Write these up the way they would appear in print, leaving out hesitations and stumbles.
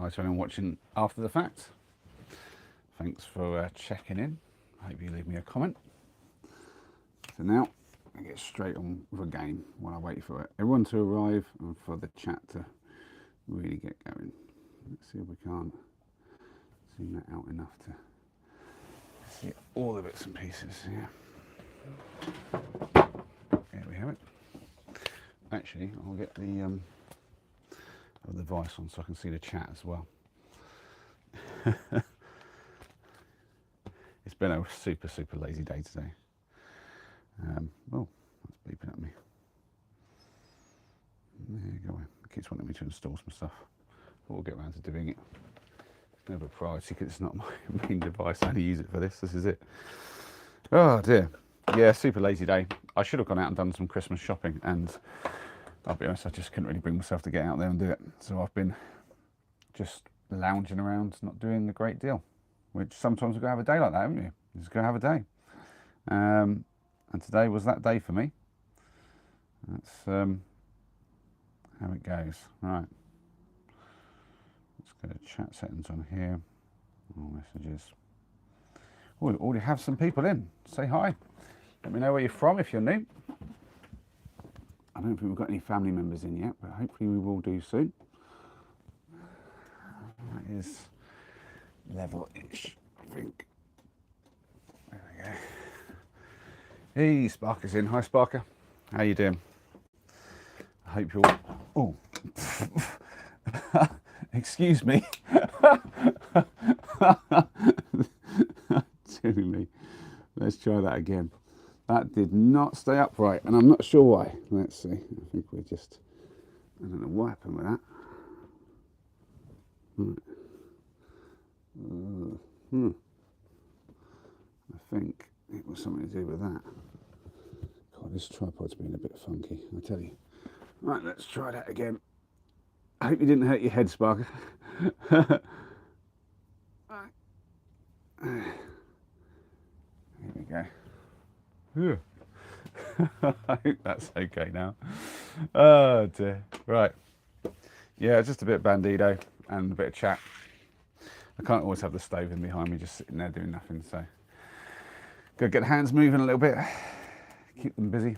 Hi to anyone watching after the fact. Thanks for checking in. I hope you leave me a comment. So now I get straight on with a game while I wait for everyone to arrive and for the chat to really get going. Let's see if we can't zoom that out enough to see all the bits and pieces. Yeah. There we have it. Actually, I'll get the device on so I can see the chat as well. It's been a super lazy day today. Oh, that's beeping at me. There you go. It keeps wanting me to install some stuff. But we'll get around to doing it. It's never a priority because it's not my main device. I only use it for this. This is it. Oh dear. Yeah, super lazy day. I should have gone out and done some Christmas shopping, and I'll be honest, I just couldn't really bring myself to get out there and do it. So I've been just lounging around, not doing a great deal. Which sometimes you've got to have a day like that, haven't you? You just got to have a day. And today was that day for me. That's how it goes. Right. Let's go to chat settings on here. All messages. Oh, we already have some people in. Say hi. Let me know where you're from if you're new. I don't think we've got any family members in yet, but hopefully we will do soon. That is level-ish, I think. There we go. Hey, Sparker's in. Hi, Sparker. How you doing? I hope you're... Oh. Excuse me. Silly me. Let's try that again. That did not stay upright, and I'm not sure why. Let's see. I think we're just... I don't know what happened with that. I think it was something to do with that. God, this tripod's been a bit funky, I tell you. Right, let's try that again. I hope you didn't hurt your head, Sparker. Here we go. I hope that's okay now. Oh dear. Right. Yeah, just a bit of bandido and a bit of chat. I can't always have the stove in behind me just sitting there doing nothing, so gotta get the hands moving a little bit, keep them busy.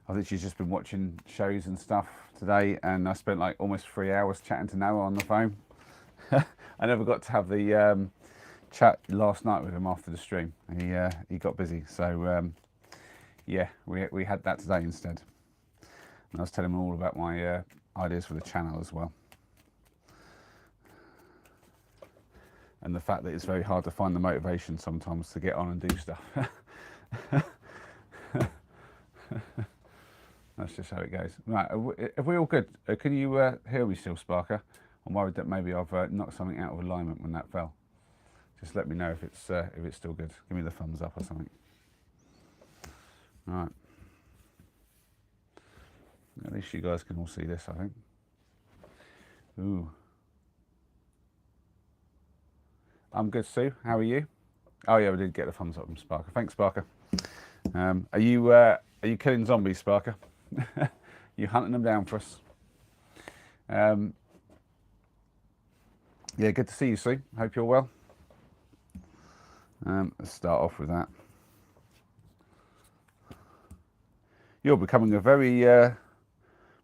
I've literally just been watching shows and stuff today, and I spent like almost 3 hours chatting to Noah on the phone. I never got to have the chat last night with him after the stream. He got busy, so yeah, we had that today instead. And I was telling him all about my ideas for the channel as well. And the fact that it's very hard to find the motivation sometimes to get on and do stuff. That's just how it goes. Right, are we all good? Can you hear me still, Sparker? I'm worried that maybe I've knocked something out of alignment when that fell. Just let me know if it's still good. Give me the thumbs up or something. All right. At least you guys can all see this, I think. Ooh. I'm good, Sue. How are you? Oh yeah, we did get the thumbs up from Sparker. Thanks, Sparker. Are you killing zombies, Sparker? You hunting them down for us? Yeah, good to see you, Sue. Hope you're well. Let's start off with that. You're becoming a very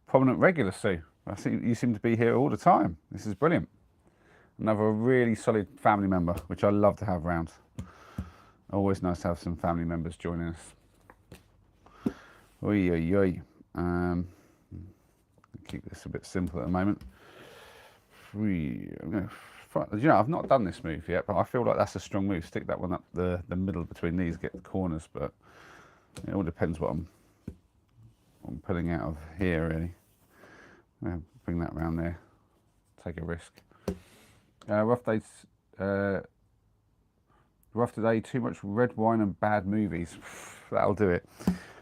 prominent regular, Sue. I see you seem to be here all the time. This is brilliant. Another really solid family member, which I love to have around. Always nice to have some family members joining us. Oi, oi, oi. Keep this a bit simple at the moment. I've not done this move yet, but I feel like that's a strong move. Stick that one up the middle between these, get the corners, but it all depends what I'm pulling out of here, really. I'll bring that around there. Take a risk. Rough today, too much red wine and bad movies. That'll do it.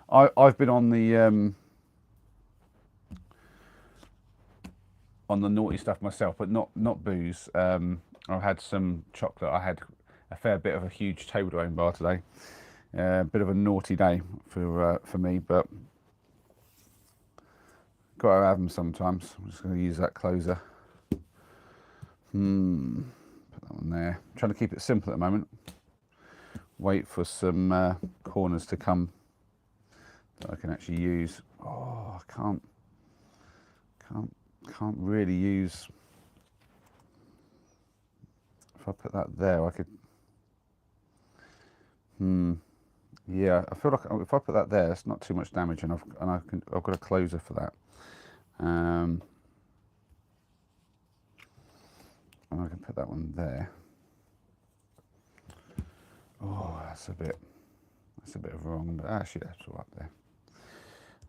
I've been on the naughty stuff myself, but not booze. I've had some chocolate. I had a fair bit of a huge Toblerone bar today. A bit of a naughty day for me, but got to have them sometimes. I'm just going to use that closer. Put that one there. I'm trying to keep it simple at the moment. Wait for some corners to come that I can actually use. Oh, I can't really use. If I put that there, I could. Yeah, I feel like if I put that there, it's not too much damage, and I've got a closer for that. And I can put that one there. Oh, that's a bit of wrong, but actually that's all up there.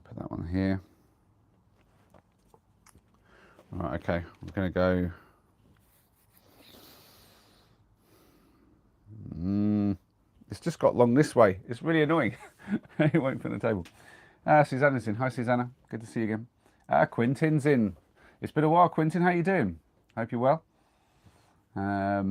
Put that one here. All right, okay, I'm gonna go. It's just got long this way. It's really annoying. It won't fit on the table. Susanna's in. Hi, Susanna. Good to see you again. Quintin's in. It's been a while, Quintin. How you doing? Hope you're well. Are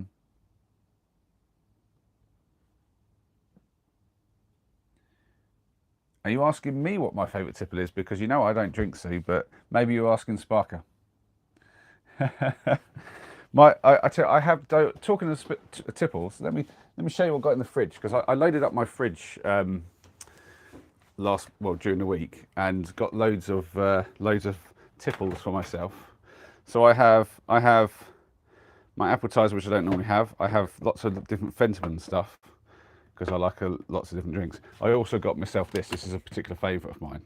you asking me what my favourite tipple is? Because you know I don't drink, Sue, but maybe you're asking Sparker. I have talking of tipples. Let me show you what I got in the fridge, because I loaded up my fridge during the week, and got loads of tipples for myself. So I have my appetizer, which I don't normally have. I have lots of different Fentimans stuff, because I like lots of different drinks. I also got myself this. This is a particular favourite of mine.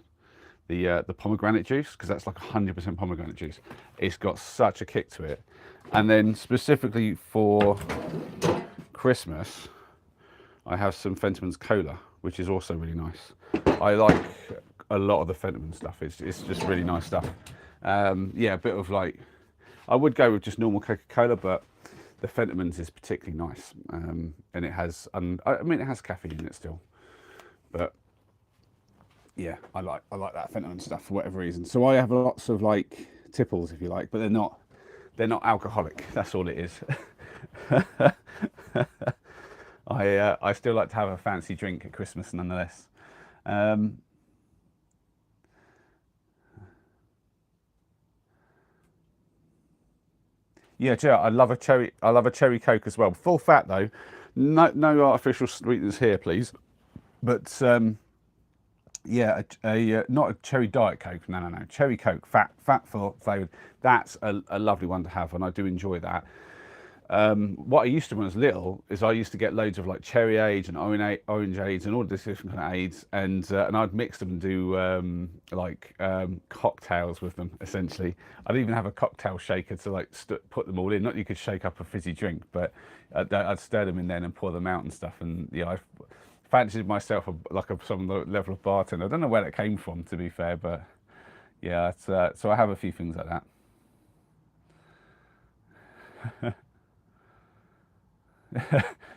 The pomegranate juice, because that's like 100% pomegranate juice. It's got such a kick to it. And then specifically for Christmas, I have some Fentimans Cola, which is also really nice. I like a lot of the Fentiman stuff. It's just really nice stuff. Yeah, a bit of like, I would go with just normal Coca-Cola, but the Fentimans is particularly nice. And it has, it has caffeine in it still, but yeah, I like that Fentiman stuff for whatever reason. So I have lots of like tipples, if you like, but they're not alcoholic. That's all it is. I still like to have a fancy drink at Christmas nonetheless. Yeah, Joe, I love a cherry Coke as well. Full fat though. No artificial sweeteners here, please. But yeah, not a cherry diet Coke. No. Cherry Coke, fat flavored. That's a lovely one to have, and I do enjoy that. What I used to when I was little is I used to get loads of like cherry age and orange age and all this different kind of aids, and I'd mix them and do cocktails with them. Essentially, I'd even have a cocktail shaker to like put them all in. Not you could shake up a fizzy drink, but I'd stir them in there and pour them out and stuff. And yeah, I fancied myself some level of bartender. I don't know where that came from, to be fair, but yeah, so I have a few things like that.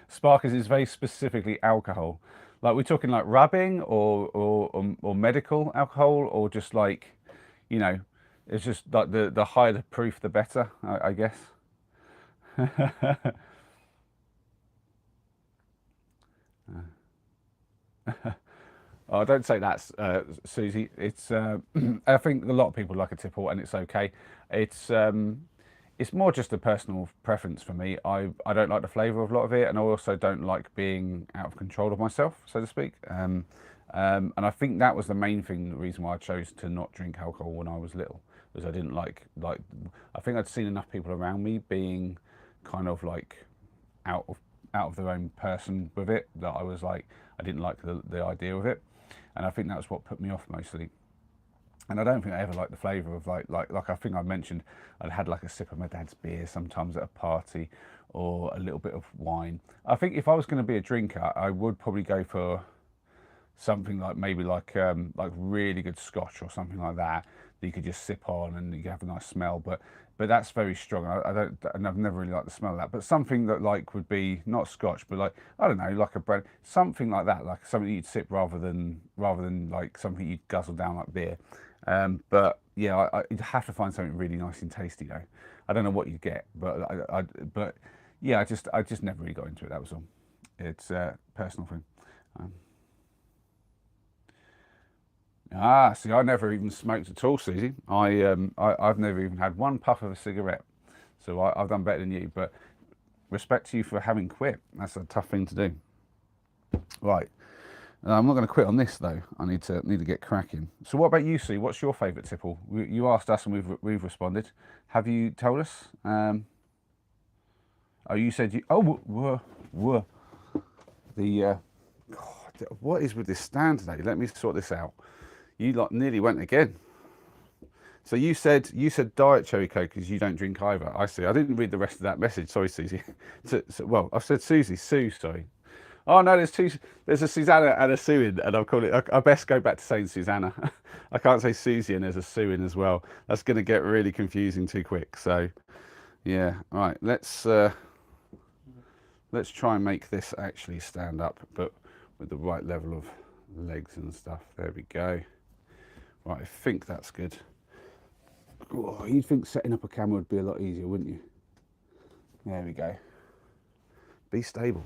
Sparkers is very specifically alcohol. Like we're talking like rubbing or medical alcohol, or just like, you know, it's just like the higher the proof, the better, I guess. Oh, don't say that, Susie. It's I think a lot of people like a tipple, and it's okay. It's more just a personal preference for me. I don't like the flavour of a lot of it, and I also don't like being out of control of myself, so to speak. And I think that was the main thing, the reason why I chose to not drink alcohol when I was little, was I didn't like. I think I'd seen enough people around me being kind of like out of their own person with it, that I was like, I didn't like the idea of it, and I think that's what put me off mostly. And I don't think I ever liked the flavour of like I think I mentioned, I'd had like a sip of my dad's beer sometimes at a party, or a little bit of wine. I think if I was going to be a drinker, I would probably go for something like maybe like really good scotch or something like that you could just sip on and you have a nice smell. But that's very strong. And I've never really liked the smell of that. But something that like would be not scotch, but like, I don't know, like a brand, something like that, like something you'd sip rather than like something you'd guzzle down like beer. But yeah, you'd have to find something really nice and tasty though. I don't know what you'd get, but yeah, I just never really got into it. That was all. It's a personal thing. See, I never even smoked at all, Susie. I've never even had one puff of a cigarette. So I've done better than you, but respect to you for having quit. That's a tough thing to do. Right. I'm not going to quit on this though. I need to get cracking. So what about you, Sue? What's your favourite tipple? You asked us and we've responded. Have you told us? Oh, you said you. Oh, the. God, what is with this stand today? Let me sort this out. You lot nearly went again. So you said diet cherry coke because you don't drink either. I see. I didn't read the rest of that message. Sorry, Susie. Well, I've said Susie. Sue, sorry. Oh no, there's two. There's a Susanna and a Sue in, and I'll call it. I best go back to saying Susanna. I can't say Susie and there's a Sue in as well. That's going to get really confusing too quick. So, yeah. All right. Let's try and make this actually stand up, but with the right level of legs and stuff. There we go. Right. I think that's good. Oh, you'd think setting up a camera would be a lot easier, wouldn't you? There we go. Be stable.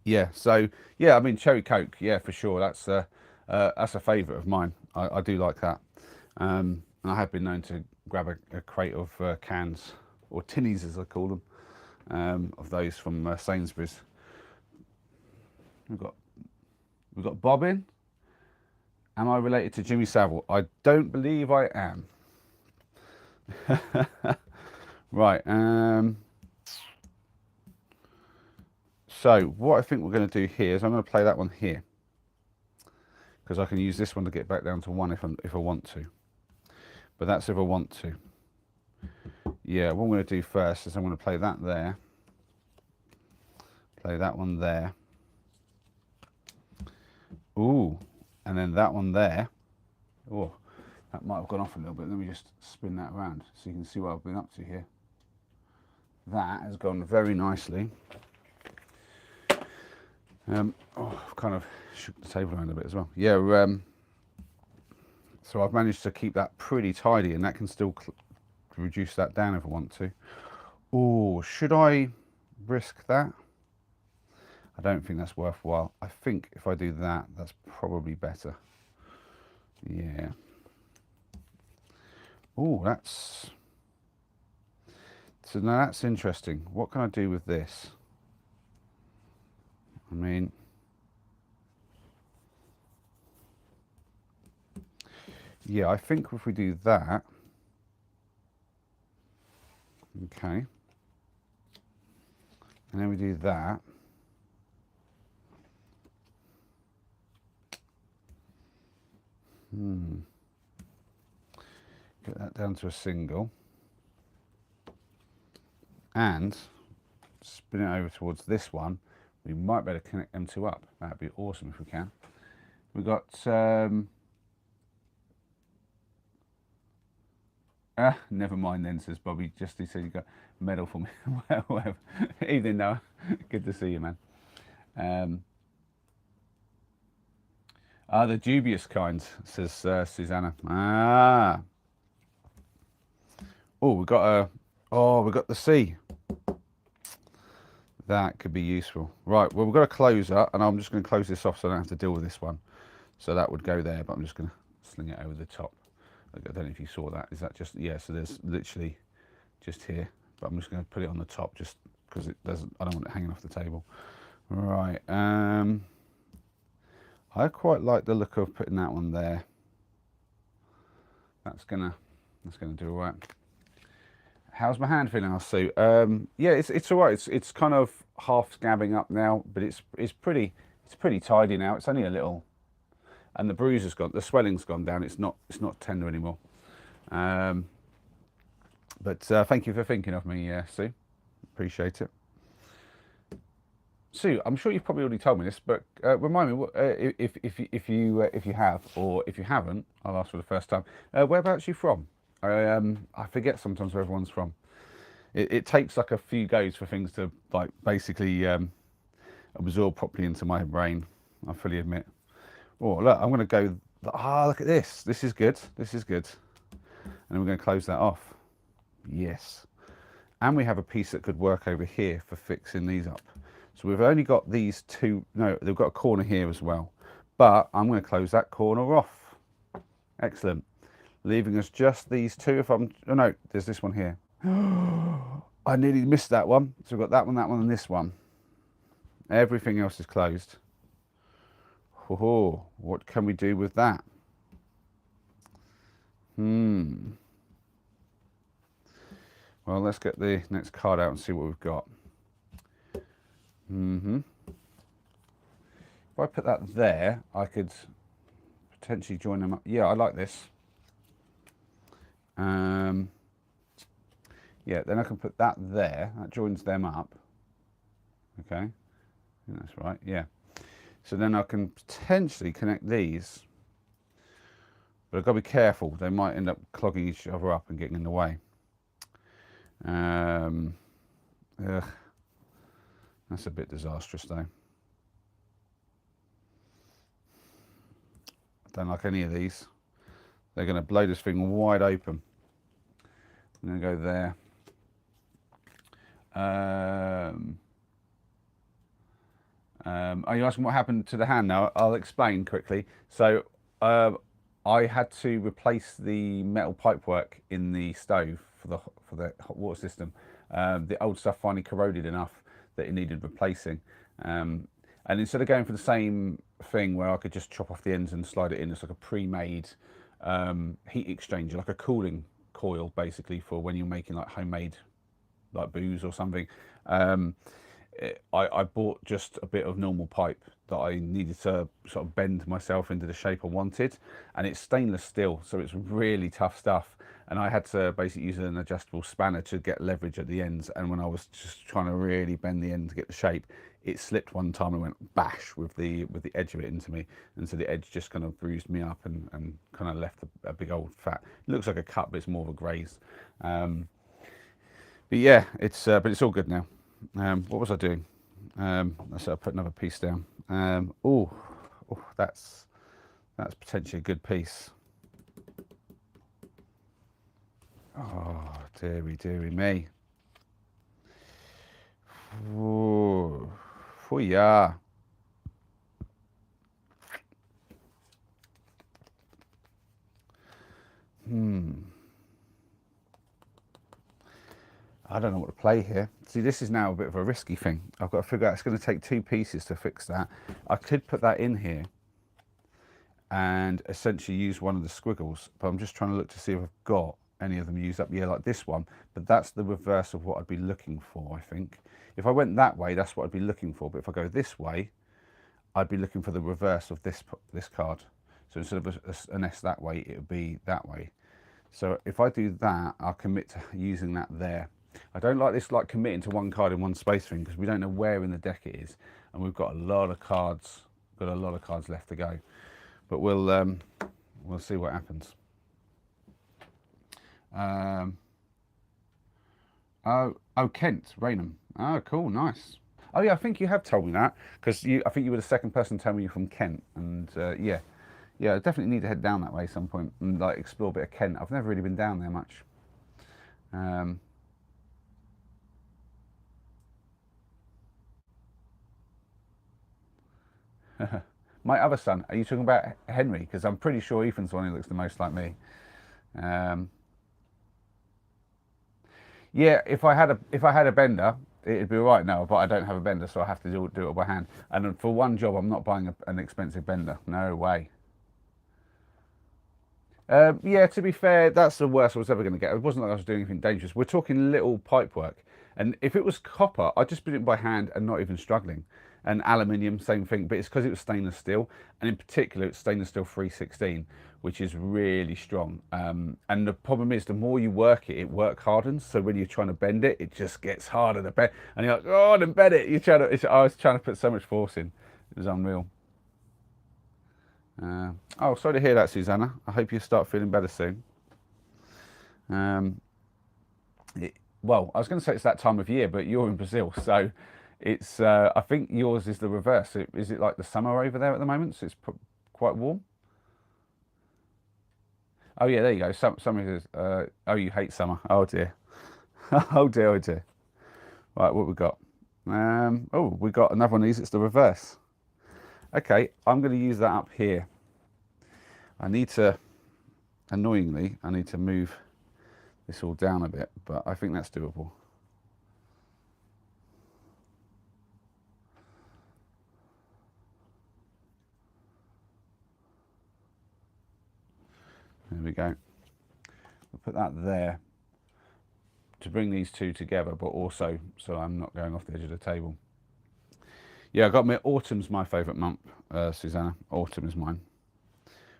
Yeah, so yeah, I mean cherry coke, yeah, for sure. That's a favourite of mine. I do like that. And I have been known to grab a crate of cans, or tinnies as I call them, of those from Sainsbury's. We've got Bob in. Am I related to Jimmy Savile? I don't believe I am. Right. So what I think we're going to do here is I'm going to play that one here, because I can use this one to get back down to 1 if I want to. But that's if I want to. Yeah, what I'm going to do first is I'm going to play that there. Play that one there. Ooh, and then that one there. Oh, that might have gone off a little bit. Let me just spin that around so you can see what I've been up to here. That has gone very nicely. Oh, I've kind of shook the table around a bit as well. Yeah, so I've managed to keep that pretty tidy, and that can still reduce that down if I want to. Oh, should I risk that? I don't think that's worthwhile. I think if I do that, that's probably better. Yeah. Oh, so now that's interesting. What can I do with this? I mean, yeah, I think if we do that, okay, and then we do that, get that down to a single, and spin it over towards this one. We might better connect them two up. That'd be awesome if we can. We've got never mind then, says Bobby. Just he said you got a medal for me. Well, evening Noah. Good to see you, man. The dubious kind, says Susanna. Oh, we've got the C. That could be useful. Right, well, we've got a closer, and I'm just going to close this off so I don't have to deal with this one. So that would go there, but I'm just going to sling it over the top. I don't know if you saw that. Is that just, yeah, so there's literally just here. But I'm just going to put it on the top just because I don't want it hanging off the table. Right, I quite like the look of putting that one there. That's gonna do all right. How's my hand feeling, Sue? Yeah, it's all right. It's kind of half scabbing up now, but it's pretty tidy now. It's only a little, and the bruise has gone, the swelling's gone down. It's not tender anymore. But thank you for thinking of me, Sue. Appreciate it. Sue, I'm sure you've probably already told me this, but remind me if you have, or if you haven't, I'll ask for the first time. Whereabouts are you from? I forget sometimes where everyone's from. It takes like a few goes for things to like basically absorb properly into my brain. I fully admit. Oh look, I'm going to go. Look at this. This is good. This is good. And then we're going to close that off. Yes. And we have a piece that could work over here for fixing these up. So we've only got these two. No, they've got a corner here as well. But I'm going to close that corner off. Excellent. leaving us just these two. If I'm, oh no, there's this one here. I nearly missed that one. So we've got that one, and this one. Everything else is closed. Oh, what can we do with that? Well, let's get the next card out and see what we've got. If I put that there, I could potentially join them up. Yeah, I like this. Yeah, then I can put that there. That joins them up. Okay, I think that's right. Yeah. So then I can potentially connect these. But I've got to be careful. They might end up clogging each other up and getting in the way. That's a bit disastrous though. I don't like any of these. They're going to blow this thing wide open. I'm going to go there. Are you asking what happened to the hand now? I'll explain quickly. So I had to replace the metal pipework in the stove for the hot water system. The old stuff finally corroded enough that it needed replacing. And instead of going for the same thing where I could just chop off the ends and slide it in, it's like a pre-made heat exchanger, like a cooling coil basically for when you're making like homemade like booze or something. I bought just a bit of normal pipe that I needed to sort of bend myself into the shape I wanted, and it's stainless steel, so it's really tough stuff. And I had to basically use an adjustable spanner to get leverage at the ends, and when I was just trying to really bend the end to get the shape, it slipped one time and went bash with the edge of it into me, and so the edge just kind of bruised me up and kind of left a big old fat. It looks like a cut, but it's more of a graze. But yeah, but it's all good now. What was I doing? So I put another piece down. Oh, that's potentially a good piece. Oh, dearie me. Oh, yeah. I don't know what to play here. See, this is now a bit of a risky thing. I've got to figure out, it's going to take two pieces to fix that. I could put that in here and essentially use one of the squiggles, but I'm just trying to look to see if I've got any of them used up. Yeah, like this one, but that's the reverse of what I'd be looking for, I think. If I went that way, that's what I'd be looking for, but if I go this way, I'd be looking for the reverse of this card. So instead of an S that way, it would be that way. So if I do that, I'll commit to using that there. I don't like this, like committing to one card in one space thing, because we don't know where in the deck it is, and we've got a lot of cards, left to go. But we'll see what happens. Oh, Kent, Raynham. Oh, cool, nice. Oh yeah, I think you have told me that, because I think you were the second person to tell me you're from Kent, and yeah, I definitely need to head down that way at some point and like explore a bit of Kent. I've never really been down there much. My other son, are you talking about Henry? Because I'm pretty sure Ethan's the one who looks the most like me. Yeah, if I had a bender, it'd be all right now, but I don't have a bender, so I have to do it by hand. And for one job, I'm not buying an expensive bender. No way. Yeah, to be fair, that's the worst I was ever going to get. It wasn't like I was doing anything dangerous. We're talking little pipe work. And if it was copper, I'd just do it by hand and not even struggling. And aluminium, same thing, but it's because it was stainless steel. And in particular, it's stainless steel 316, which is really strong. And the problem is, the more you work it, it work hardens. So when you're trying to bend it, it just gets harder to bend. And you're like, oh, then bend it. I was trying to put so much force in. It was unreal. Oh, sorry to hear that, Susanna. I hope you start feeling better soon. Well, I was going to say it's that time of year, but you're in Brazil, so it's. I think yours is the reverse. Is it like the summer over there at the moment? So it's quite warm. Oh yeah, there you go. Summer is. Oh, you hate summer. Oh dear. Oh dear. Oh dear. Right, what we got? Oh, we got another one of these. It's the reverse. Okay, I'm going to use that up here. I need to Annoyingly, I need to move this all down a bit, but I think that's doable. There we go. We'll put that there to bring these two together, but also so I'm not going off the edge of the table. Yeah, I got me. Autumn's my favourite month, Susanna. Autumn is mine,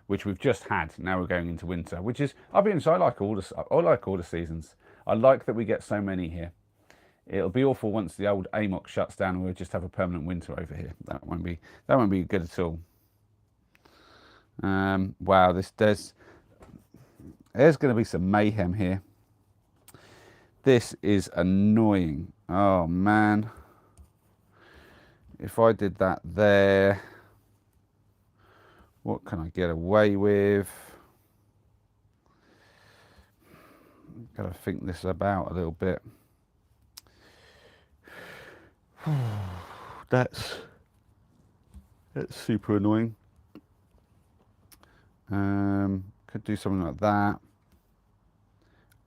which we've just had. Now we're going into winter, which is, I'll be honest, I like all the seasons. I like that we get so many here. It'll be awful once the old AMOC shuts down and we'll just have a permanent winter over here. That won't be good at all. Wow, there's going to be some mayhem here. This is annoying. Oh man. If I did that there, what can I get away with? Gotta think this about a little bit. That's super annoying. Could do something like that.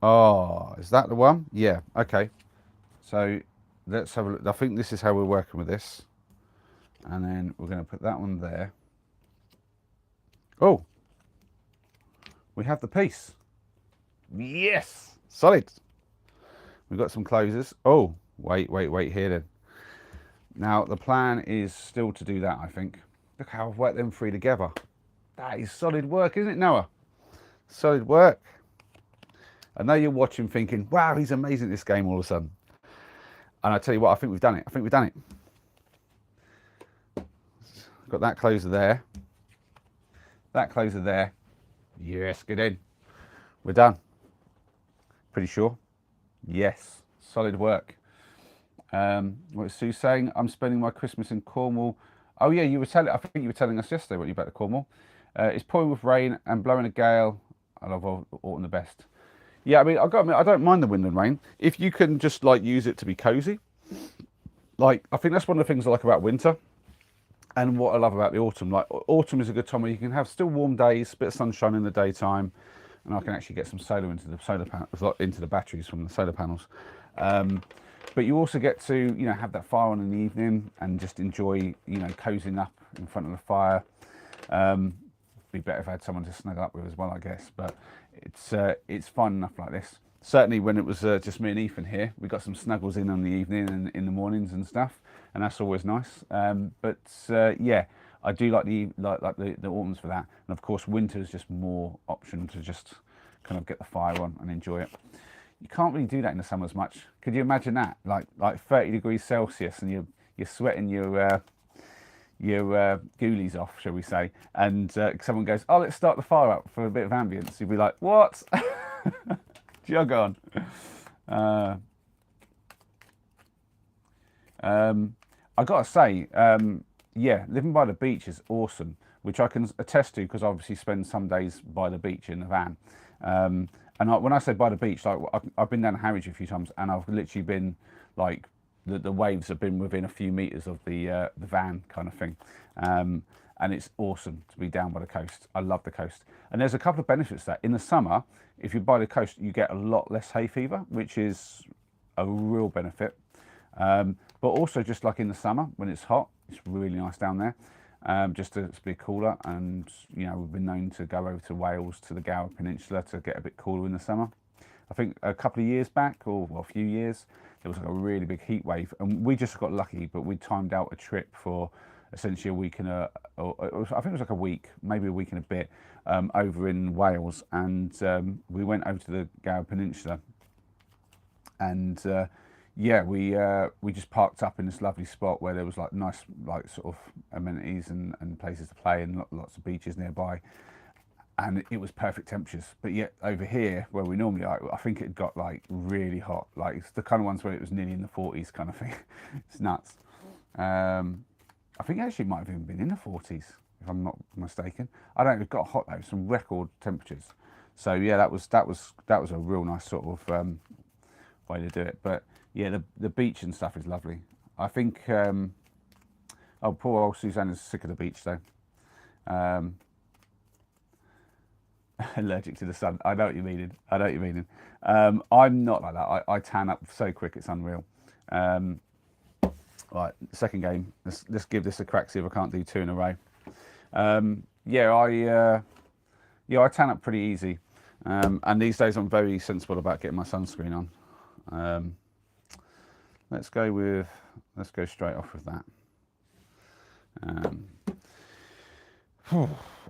Oh, is that the one? Yeah, okay. So let's have a look. I think this is how we're working with this. And then we're going to put that one there. Oh, we have the piece. Yes, solid. We've got some closers. Oh, wait here then. Now the plan is still to do that, I think. Look how I've worked them three together. That is solid work, isn't it, Noah? Solid work. I know you're watching thinking, wow, he's amazing at this game all of a sudden. And I tell you what, I think we've done it. I think we've done it. Got that closer there. That closer there. Yes, get in. We're done. Pretty sure. Yes, solid work. What's Sue saying? I'm spending my Christmas in Cornwall. Oh yeah, I think you were telling us yesterday when you were back to Cornwall. It's pouring with rain and blowing a gale. I love autumn the best. Yeah, I mean, I don't mind the wind and rain if you can just like use it to be cozy. Like, I think that's one of the things I like about winter, and what I love about the autumn. Like, autumn is a good time where you can have still warm days, bit of sunshine in the daytime, and I can actually get some solar into the batteries from the solar panels. But you also get to, have that fire on in the evening and just enjoy, cozying up in front of the fire. Be better if I had someone to snuggle up with as well, I guess. But it's fun enough like this. Certainly when it was just me and Ethan here, we got some snuggles in on the evening and in the mornings and stuff, and that's always nice. Yeah, I do like the autumns for that, and of course winter is just more option to just kind of get the fire on and enjoy it. You can't really do that in the summer as much. Could you imagine that? Like 30 degrees Celsius and you're sweating your ghoulies off, shall we say, and someone goes, oh, let's start the fire up for a bit of ambience. You'd be like, what? Jog on. I gotta say, yeah, living by the beach is awesome, which I can attest to because I obviously spend some days by the beach in the van. And when I say by the beach, like I've been down Harwich a few times, and I've literally been like the waves have been within a few meters of the van kind of thing. And it's awesome to be down by the coast. I love the coast. And there's a couple of benefits to that. In the summer, if you're by the coast, you get a lot less hay fever, which is a real benefit. But also just like in the summer when it's hot, it's really nice down there. Just to be cooler, and we've been known to go over to Wales, to the Gower Peninsula, to get a bit cooler in the summer. I think a couple of years back, or a few years, there was like a really big heat wave, and we just got lucky. But we timed out a trip for essentially a week and I think it was like a week, maybe a week and a bit, over in Wales, and we went over to the Gower Peninsula, and yeah, we just parked up in this lovely spot where there was like nice, like sort of amenities and places to play, and lots of beaches nearby, and it was perfect temperatures. But yet over here where we normally are, I think it got like really hot, like it's the kind of ones where it was nearly in the 40s kind of thing. It's nuts. I think actually it might have even been in the 40s if I'm not mistaken. I don't know, it got hot though, some record temperatures. So yeah, that was a real nice sort of way to do it. But yeah, the beach and stuff is lovely. I think, oh, poor old Susanna's sick of the beach though. Allergic to the sun. I know what you mean. I know what you mean. I'm not like that. I tan up so quick, it's unreal. Right, second game. Let's give this a crack. See if I can't do 2 in a row. I tan up pretty easy. And these days I'm very sensible about getting my sunscreen on. Let's go straight off with that.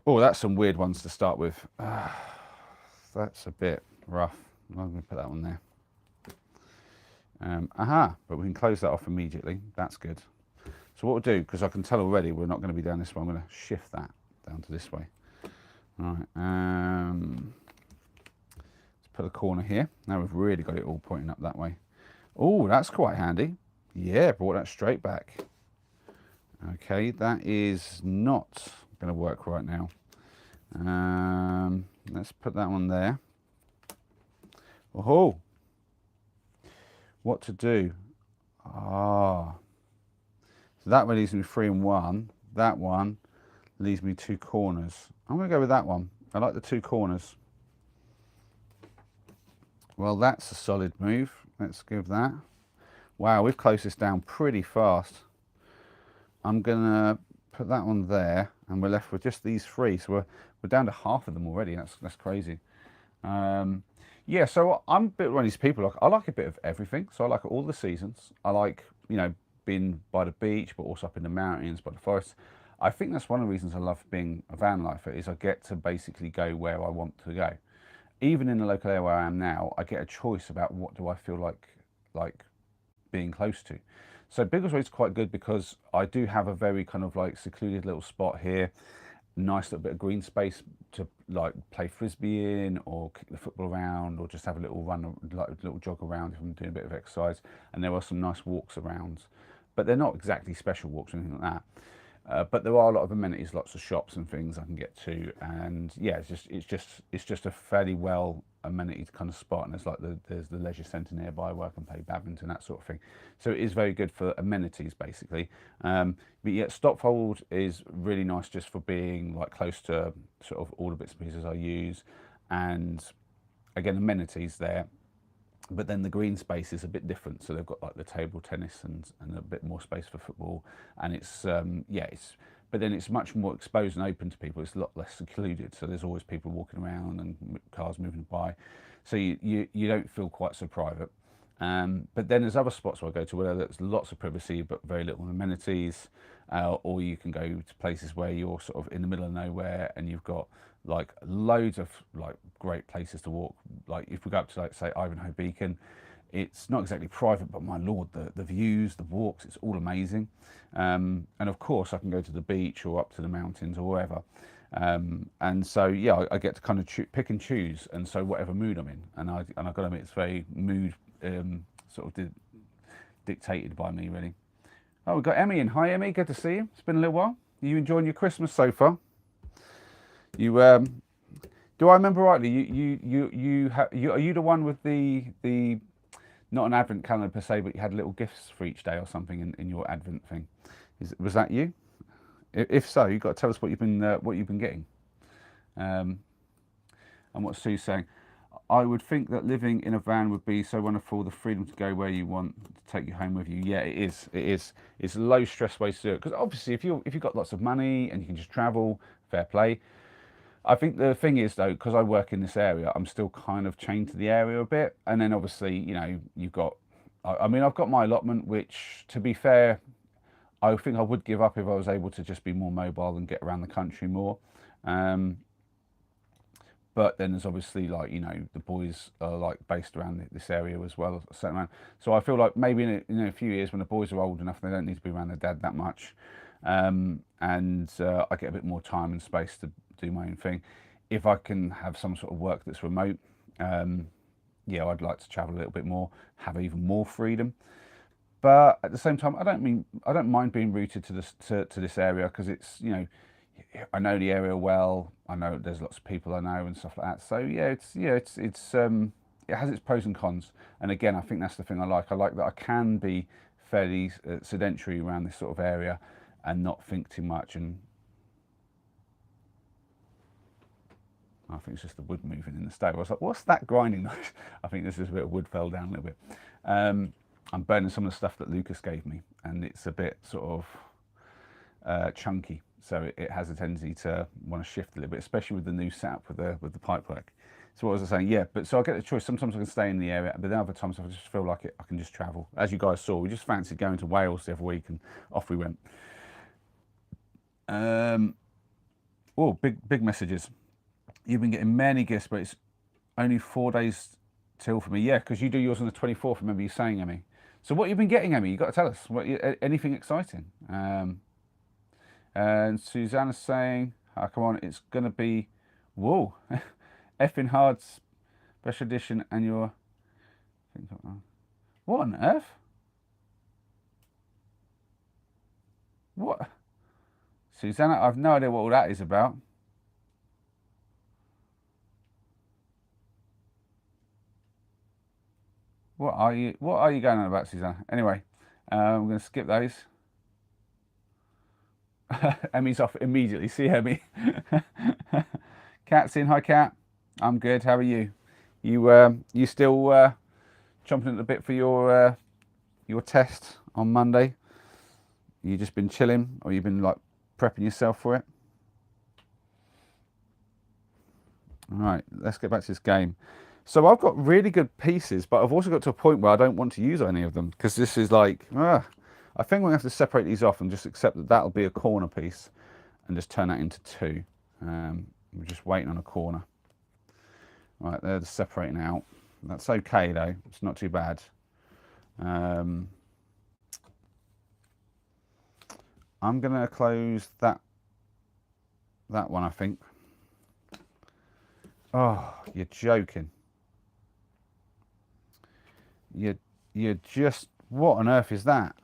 Oh, that's some weird ones to start with. That's a bit rough. I'm going to put that one there. But we can close that off immediately. That's good. So what we'll do, because I can tell already we're not going to be down this way, I'm going to shift that down to this way. All right. Let's put a corner here. Now we've really got it all pointing up that way. Oh, that's quite handy. Yeah, brought that straight back. Okay, that is not going to work right now. Let's put that one there. Oh, what to do? So that one leaves me 3 and 1. That one leaves me 2 corners. I'm going to go with that one. I like the 2 corners. Well, that's a solid move. Let's give that. Wow, we've closed this down pretty fast. I'm going to put that one there, and we're left with just these 3. So we're down to half of them already. That's crazy. Yeah, so I'm a bit one of these people. I like a bit of everything. So I like all the seasons. I like, being by the beach, but also up in the mountains, by the forest. I think that's one of the reasons I love being a van lifer, is I get to basically go where I want to go. Even in the local area where I am now, I get a choice about what do I feel like being close to. So Biggleswade is quite good because I do have a very kind of like secluded little spot here, nice little bit of green space to like play frisbee in, or kick the football around, or just have a little run, like a little jog around if I'm doing a bit of exercise. And there are some nice walks around, but they're not exactly special walks or anything like that. But there are a lot of amenities, lots of shops and things I can get to, and yeah, it's just a fairly well amenity kind of spot. And there's the leisure centre nearby where I can play badminton, that sort of thing. So it is very good for amenities basically. But yet Stopfold is really nice just for being like close to sort of all the bits and pieces I use, and again amenities there. But then the green space is a bit different, so they've got like the table tennis and a bit more space for football, and but then it's much more exposed and open to people. It's a lot less secluded, so there's always people walking around and cars moving by, so you don't feel quite so private. But then there's other spots where I go to where there's lots of privacy but very little amenities, or you can go to places where you're sort of in the middle of nowhere and you've got like loads of like great places to walk. Like if we go up to like say Ivanhoe Beacon, it's not exactly private, but my lord, the views, the walks, it's all amazing. And of course I can go to the beach or up to the mountains or wherever. And so yeah, I get to kind of pick and choose, and so whatever mood I'm in, and I've got to admit it's very mood sort of dictated by me really. Oh, we've got Emmy in. Hi Emmy, good to see you. It's been a little while. Are you enjoying your Christmas so far? You do I remember rightly? Are you the one with the not an advent calendar per se, but you had little gifts for each day or something in your advent thing? Was that you? If so, you've got to tell us what you've been getting. And what Sue's saying, I would think that living in a van would be so wonderful, the freedom to go where you want, to take you home with you. Yeah, it is. It is. It's a low stress way to do it, because obviously if you've got lots of money and you can just travel, fair play. I think the thing is though, because I work in this area, I'm still kind of chained to the area a bit. And then obviously, you've got, I mean, I've got my allotment, which to be fair, I think I would give up if I was able to just be more mobile and get around the country more. But then there's obviously like, the boys are like based around this area as well. So I feel like maybe in a few years when the boys are old enough, they don't need to be around their dad that much. And I get a bit more time and space to do my own thing. If I can have some sort of work that's remote, yeah, I'd like to travel a little bit more, have even more freedom. But at the same time, I don't mind being rooted to this area, because it's, I know the area well. I know there's lots of people I know and stuff like that. So yeah, it has its pros and cons. And again, I think that's the thing I like. I like that I can be fairly sedentary around this sort of area and not think too much. And I think it's just the wood moving in the stove. I was like, what's that grinding noise? I think there's just a bit of wood fell down a little bit. I'm burning some of the stuff that Lucas gave me, and it's a bit sort of chunky, so it has a tendency to want to shift a little bit, especially with the new setup with the pipework. So what was I saying? Yeah, but so I get the choice. Sometimes I can stay in the area, but then other times I just feel like I can just travel. As you guys saw, we just fancied going to Wales the other week, and off we went. Oh, big messages. You've been getting many gifts, but it's only 4 days till for me. Yeah, because you do yours on the 24th. Remember you saying, Emmy? So what you've been getting, Emmy? You got to tell us. Anything exciting? And Susanna's saying, oh, come on, it's gonna be, whoa, effing hard special edition, and your. What on earth? What? Susanna, I've no idea what all that is about. What are you going on about, Susanna? Anyway, I'm going to skip those. Emmy's off immediately. See Emmy. Cat's in. Hi, Cat. I'm good. How are you? You still chomping at the bit for your test on Monday? You just been chilling, or you've been like prepping yourself for it? All right, let's get back to this game. So I've got really good pieces, but I've also got to a point where I don't want to use any of them, because this is like, I think we're going to have to separate these off and just accept that that'll be a corner piece and just turn that into two. We're just waiting on a corner. Right, they're just separating out. That's okay though, it's not too bad. I'm going to close that one, I think. Oh, you're joking. You're just, what on earth is that?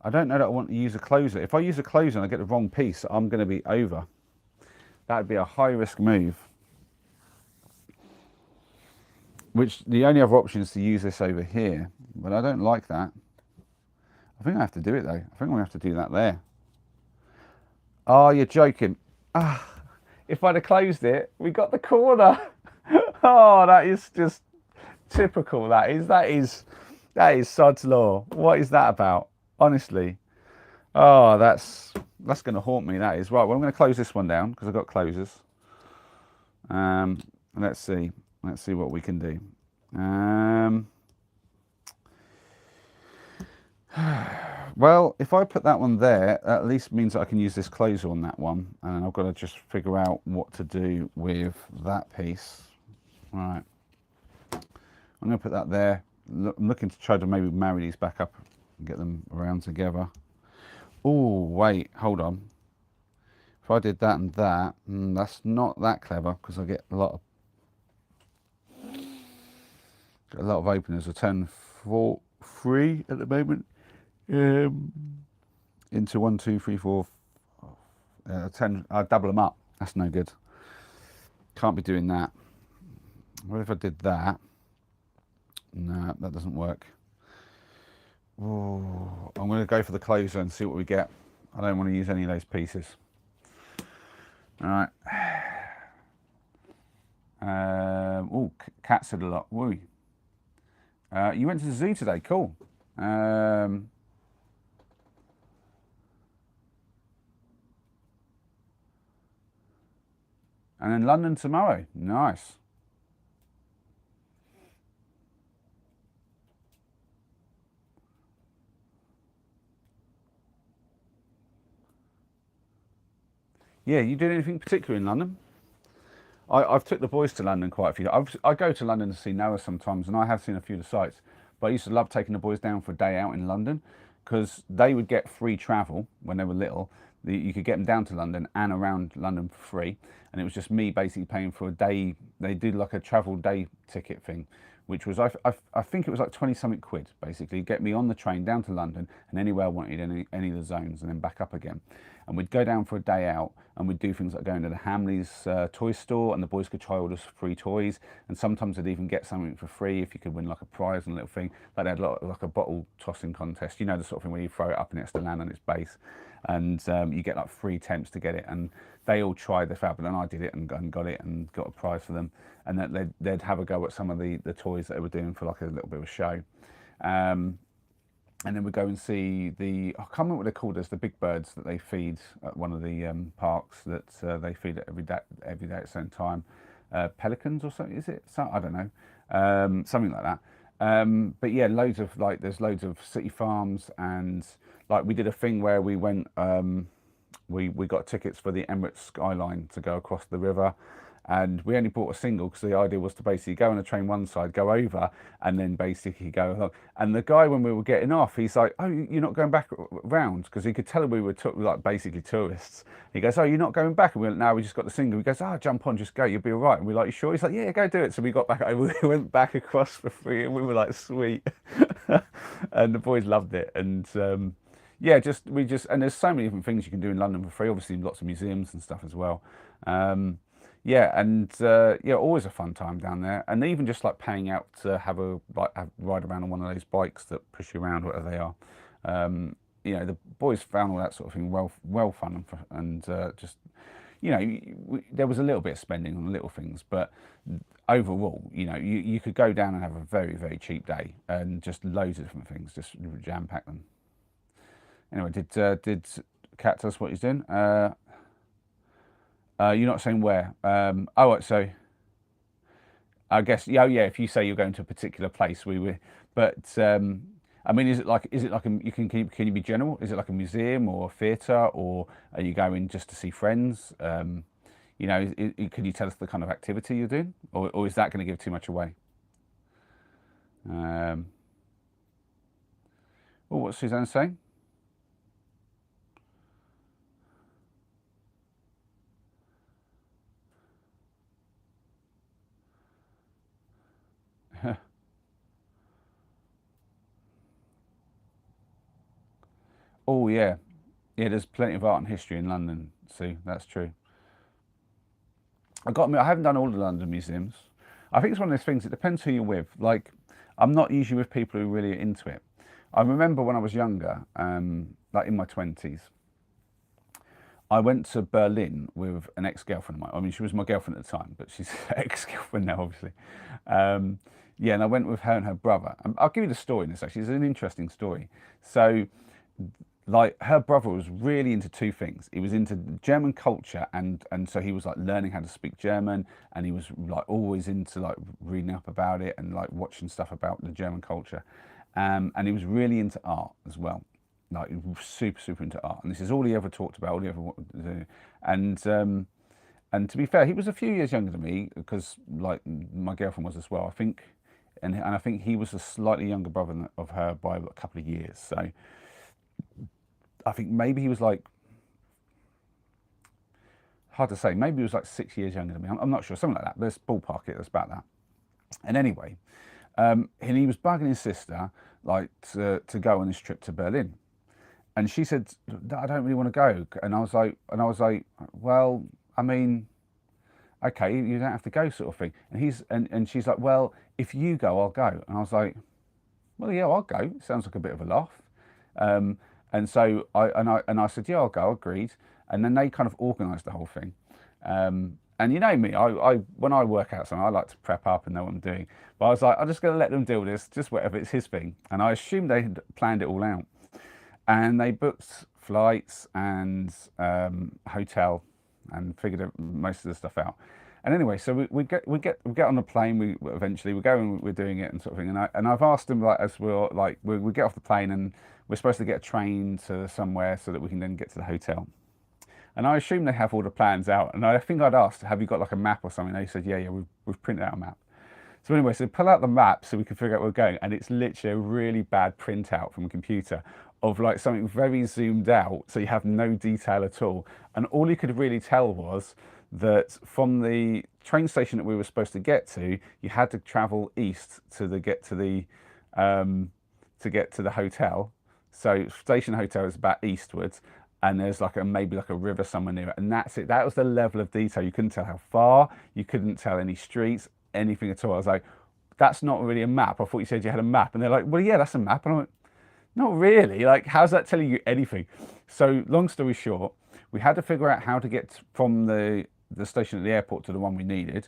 I don't know that I want to use a closer. If I use a closer and I get the wrong piece, I'm going to be over. That would be a high risk move. Which the only other option is to use this over here, but I don't like that. I think I have to do it though. I think we have to do that there. Oh, you're joking. Ah, if I'd have closed it, we got the corner. Oh, that is just typical. That is sod's law. What is that about? Honestly. Oh, that's going to haunt me. That is right. Well, I'm going to close this one down because I've got closers. Let's see what we can do. Well, if I put that one there, that at least means that I can use this closer on that one, and I've got to just figure out what to do with that piece. All right, I'm going to put that there. I'm looking to try to maybe marry these back up and get them around together. Oh, wait, hold on. If I did that and that, that's not that clever, because I get a lot of openers. I turn 3 at the moment. Into 1, 2, 3, 4, 10. I double them up. That's no good. Can't be doing that. What if I did that? No, that doesn't work. Oh, I'm going to go for the closer and see what we get. I don't want to use any of those pieces. All right. Oh, Cat said a lot. Woo. You went to the zoo today. Cool. And then London tomorrow. Nice. Yeah, you did anything particular in London? I've took the boys to London quite a few. I go to London to see Noah sometimes, and I have seen a few of the sites. But I used to love taking the boys down for a day out in London, because they would get free travel when they were little. You could get them down to London and around London for free, and it was just me basically paying for a day. They did like a travel day ticket thing, which was, I think it was like 20 something quid, basically, get me on the train down to London and anywhere I wanted, any of the zones, and then back up again. And we'd go down for a day out, and we'd do things like going to the Hamleys toy store, and the boys could try all the free toys, and sometimes they'd even get something for free if you could win like a prize and a little thing. Like they had like a bottle tossing contest, you know, the sort of thing where you throw it up and it has to land on its base. and you get like 3 attempts to get it, and they all tried this out, but then I did it and got it and got a prize for them, and that they'd have a go at some of the toys that they were doing for like a little bit of a show. And then we go and see I can't remember what they're called, as the big birds that they feed at one of the parks that they feed every day at the same time. Pelicans or something, is it? So, I don't know, something like that. But yeah, there's loads of city farms, and like we did a thing where we went, we got tickets for the Emirates skyline to go across the river, and we only bought a single because the idea was to basically go on a train one side, go over, and then basically go along. And the guy, when we were getting off, he's like, "Oh, you're not going back round?" Because he could tell we were like basically tourists. He goes, "Oh, you're not going back?" And we went, "No, we just got the single." He goes, "Oh, jump on, just go, you'll be all right." And we're like, "You sure?" He's like, "Yeah, go do it." So we got back, we went back across for free, and we were like, "Sweet." And the boys loved it. And yeah, and there's so many different things you can do in London for free. Obviously, lots of museums and stuff as well. Yeah, and yeah, always a fun time down there. And even just like paying out to have a ride around on one of those bikes that push you around, whatever they are. You know, the boys found all that sort of thing well fun, and just, you know, there was a little bit of spending on little things, but overall, you know, you could go down and have a very, very cheap day and just loads of different things, just jam pack them. Anyway, did Kat tell us what he's doing? You're not saying where. Oh, so I guess, yeah, yeah. If you say you're going to a particular place, we were. But I mean, is it like can you be general? Is it like a museum or a theatre, or are you going just to see friends? You know, can you tell us the kind of activity you're doing, or is that going to give too much away? Oh, what's Suzanne saying? Oh yeah, yeah. There's plenty of art and history in London. See, that's true. I haven't done all the London museums. I think it's one of those things. It depends who you're with. Like, I'm not usually with people who really are into it. I remember when I was younger, like in my 20s, I went to Berlin with an ex-girlfriend of mine. I mean, she was my girlfriend at the time, but she's ex-girlfriend now, obviously. Yeah, and I went with her and her brother. I'll give you the story in this, actually. It's an interesting story. So, like, her brother was really into two things. He was into German culture, and so he was like learning how to speak German, and he was like always into like reading up about it and like watching stuff about the German culture. And he was really into art as well, like super into art. And this is all he ever talked about, all he ever wanted to do. And to be fair, he was a few years younger than me, because like my girlfriend was as well, I think. And I think he was a slightly younger brother of her by a couple of years. So I think maybe he was like, hard to say, maybe he was like 6 years younger than me. I'm not sure, something like that. Let's ballpark it, it's about that. And anyway, and he was bugging his sister like to go on this trip to Berlin. And she said, "I don't really want to go." And I was like, "Well, I mean, okay, you don't have to go," sort of thing. And she's like, "Well, if you go, I'll go." And I was like, "Well, yeah, I'll go. Sounds like a bit of a laugh." And so I said, "Yeah, I'll go." Agreed. And then they kind of organised the whole thing. And you know me, I when I work out something, I like to prep up and know what I'm doing. But I was like, I'm just going to let them deal with this, just whatever, it's his thing. And I assumed they had planned it all out. And they booked flights and hotel and figured most of the stuff out. And anyway, so we get on the plane. We go and we're doing it and sort of thing. And I've asked them, like, as we're like we get off the plane and we're supposed to get a train to somewhere so that we can then get to the hotel. And I assume they have all the plans out. And I think I'd asked, "Have you got like a map or something?" They said, yeah, we've printed out a map. So anyway, so pull out the map so we can figure out where we're going. And it's literally a really bad printout from a computer of like something very zoomed out, so you have no detail at all. And all you could really tell was that from the train station that we were supposed to get to, you had to travel east to get to the hotel. So station hotel is about eastwards, and there's like maybe like a river somewhere near it, and that's it. That was the level of detail. You couldn't tell how far, you couldn't tell any streets, anything at all. I was like, "That's not really a map. I thought you said you had a map." And they're like, "Well, yeah, that's a map." And I'm like, "Not really. Like, how's that telling you anything?" So long story short, we had to figure out how to get from the station at the airport to the one we needed.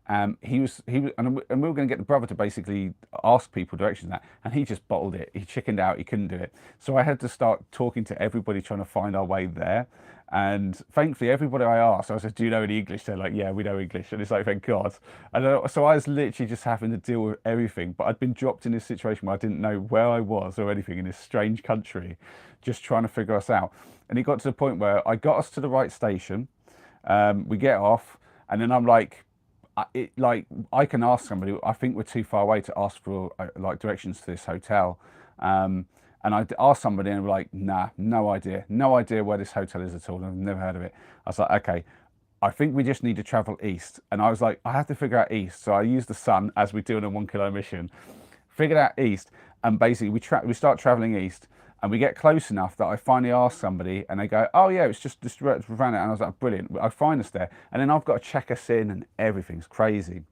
And we were going to get the brother to basically ask people directions and that, and he just bottled it. He chickened out. He couldn't do it. So I had to start talking to everybody trying to find our way there. And thankfully, everybody I asked, I said, "Do you know any English?" They're like, "Yeah, we know English." And it's like, thank God. And so I was literally just having to deal with everything. But I'd been dropped in this situation where I didn't know where I was or anything in this strange country, just trying to figure us out. And it got to the point where I got us to the right station. We get off, and then I'm like, I can ask somebody. I think we're too far away to ask for like directions to this hotel. And I asked somebody and they were like, nah, no idea where this hotel is at all. I've never heard of it. I was like, okay, I think we just need to travel east. And I was like, I have to figure out east. So I used the sun as we do on a 1 kilo mission, figured out east. And basically we start traveling east and we get close enough that I finally ask somebody and they go, oh yeah, it's just around it. And I was like, brilliant. I find us there. And then I've got to check us in and everything's crazy.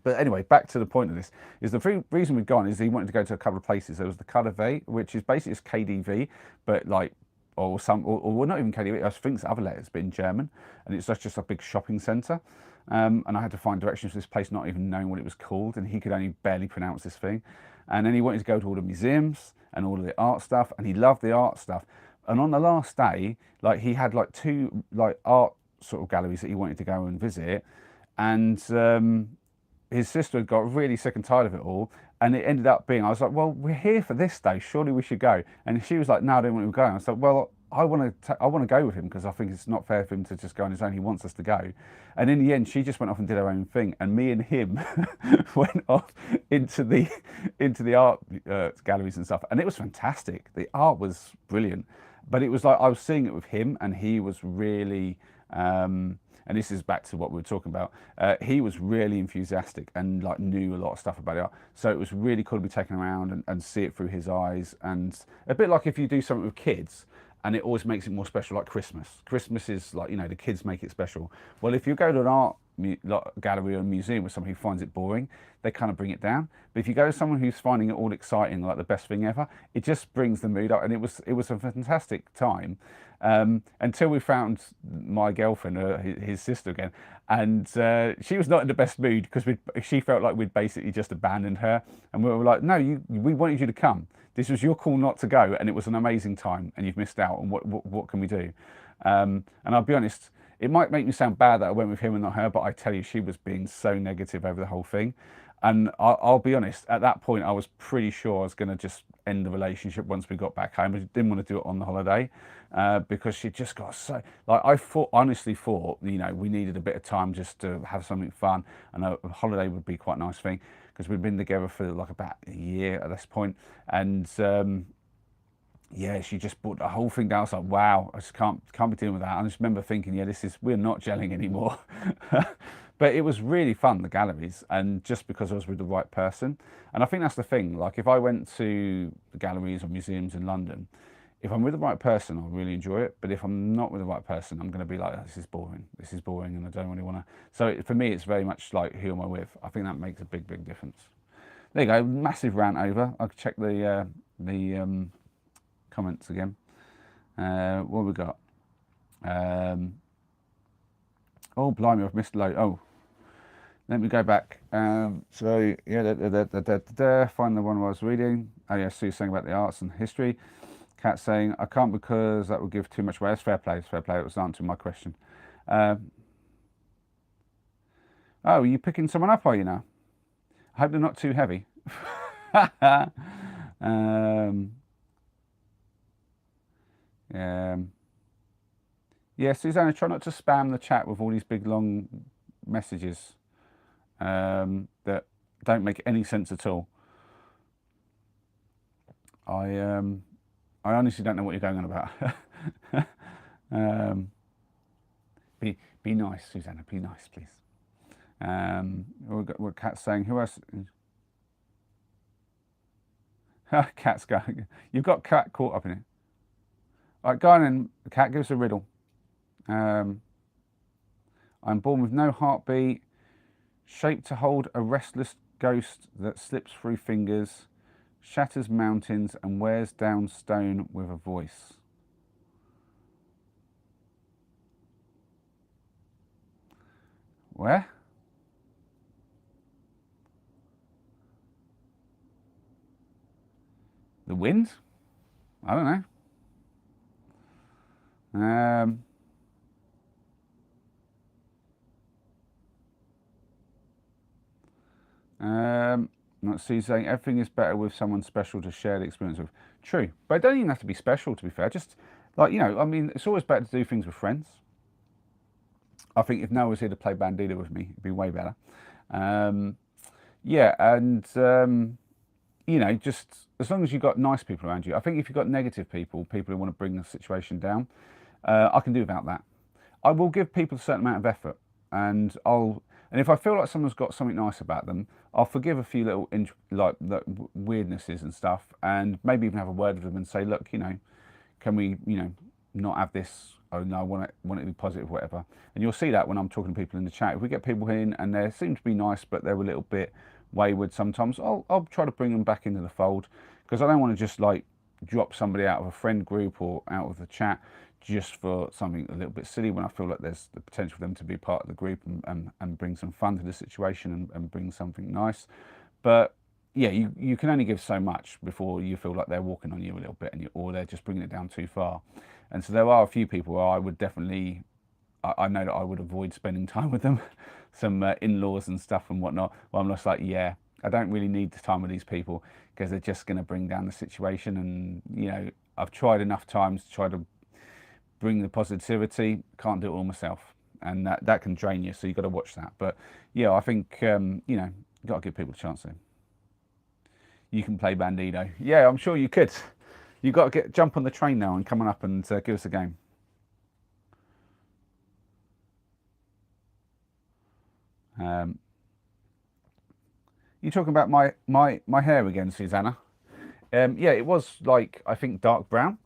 But anyway, back to the point of this, is the reason we've gone is he wanted to go to a couple of places. There was the KDV, which is basically it's KDV, but like, or not even KDV, I think it's other letters, but in German. And it's just a big shopping centre. And I had to find directions for this place, not even knowing what it was called. And he could only barely pronounce this thing. And then he wanted to go to all the museums and all of the art stuff. And he loved the art stuff. And on the last day, like he had like 2 like art sort of galleries that he wanted to go and visit. And, his sister had got really sick and tired of it all, and it ended up being, I was like, well, we're here for this day, surely we should go. And she was like, no, I don't want to go. And I was like, well, I want to go with him because I think it's not fair for him to just go on his own. He wants us to go. And in the end, she just went off and did her own thing, and me and him went off into the art galleries and stuff, and it was fantastic. The art was brilliant, but it was like I was seeing it with him, and he was really. And this is back to what we were talking about. He was really enthusiastic and like knew a lot of stuff about it. So it was really cool to be taken around and see it through his eyes. And a bit like if you do something with kids, and it always makes it more special, like Christmas. Christmas is like, you know, the kids make it special. Well, if you go to an art gallery or a museum with someone who finds it boring, they kind of bring it down. But if you go to someone who's finding it all exciting, like the best thing ever, it just brings the mood up. And it was a fantastic time until we found my girlfriend, his sister again, and she was not in the best mood because she felt like we'd basically just abandoned her, and we were like, no, we wanted you to come. This was your call not to go, and it was an amazing time, and you've missed out. And what can we do? And I'll be honest, it might make me sound bad that I went with him and not her, but I tell you, she was being so negative over the whole thing. And I'll be honest, at that point, I was pretty sure I was going to just end the relationship once we got back home. I didn't want to do it on the holiday because she just got so, like, honestly thought, you know, we needed a bit of time just to have something fun. And a holiday would be quite a nice thing because we'd been together for like about a year at this point. And yeah, she just brought the whole thing down. I was like, wow, I just can't be dealing with that. I just remember thinking, yeah, we're not gelling anymore. But it was really fun, the galleries, and just because I was with the right person. And I think that's the thing, like if I went to the galleries or museums in London, if I'm with the right person, I'll really enjoy it. But if I'm not with the right person, I'm going to be like, oh, this is boring, and I don't really want to. So for me, it's very much like, who am I with? I think that makes a big, big difference. There you go, massive rant over. I'll check the comments again. What have we got? Oh, blimey, I've missed a load. Oh, let me go back. So, yeah, find the one I was reading. Oh, yeah, Sue's saying about the arts and history. Kat saying, I can't because that would give too much away. That's fair play, fair play. It was answering my question. Oh, are you picking someone up, are you now? I hope they're not too heavy. Yeah, Susanna, try not to spam the chat with all these big long messages that don't make any sense at all. I honestly don't know what you're going on about. Be nice, Susanna. Be nice, please. What Kat's saying? Who else? Kat's going. You've got Kat caught up in it. All right, go on then. Kat, give us a riddle. I'm born with no heartbeat, shaped to hold a restless ghost that slips through fingers, shatters mountains and wears down stone with a voice. Where? The wind? I don't know. Let's see, saying everything is better with someone special to share the experience with. True, but it don't even have to be special, to be fair. Just like, you know, I mean, it's always better to do things with friends. I think if Noah was here to play Bandito with me, it'd be way better. Yeah, and you know, just as long as you've got nice people around you. I think if you've got negative people, people who want to bring the situation down, I can do without that. I will give people a certain amount of effort, and if I feel like someone's got something nice about them, I'll forgive a few little weirdnesses and stuff, and maybe even have a word with them and say, look, you know, can we, you know, not have this? Oh no, I want it to be positive, whatever. And you'll see that when I'm talking to people in the chat. If we get people in and they seem to be nice, but they're a little bit wayward sometimes, I'll try to bring them back into the fold, because I don't want to just like drop somebody out of a friend group or out of the chat just for something a little bit silly, when I feel like there's the potential for them to be part of the group and bring some fun to the situation and bring something nice. But yeah, you can only give so much before you feel like they're walking on you a little bit, or they're just bringing it down too far. And so there are a few people where I would definitely, I know that I would avoid spending time with them, some in-laws and stuff and whatnot. Well, I'm just like, yeah, I don't really need the time with these people, because they're just going to bring down the situation. And you know, I've tried enough times to try to bring the positivity, can't do it all myself, and that can drain you, so you've got to watch that. But yeah, I think you know, you've got to give people a chance to. You can play Bandito. Yeah, I'm sure you could. You've got to jump on the train now and come on up and give us a game. You talking about my hair again, Susanna? Yeah, it was like, I think, dark brown,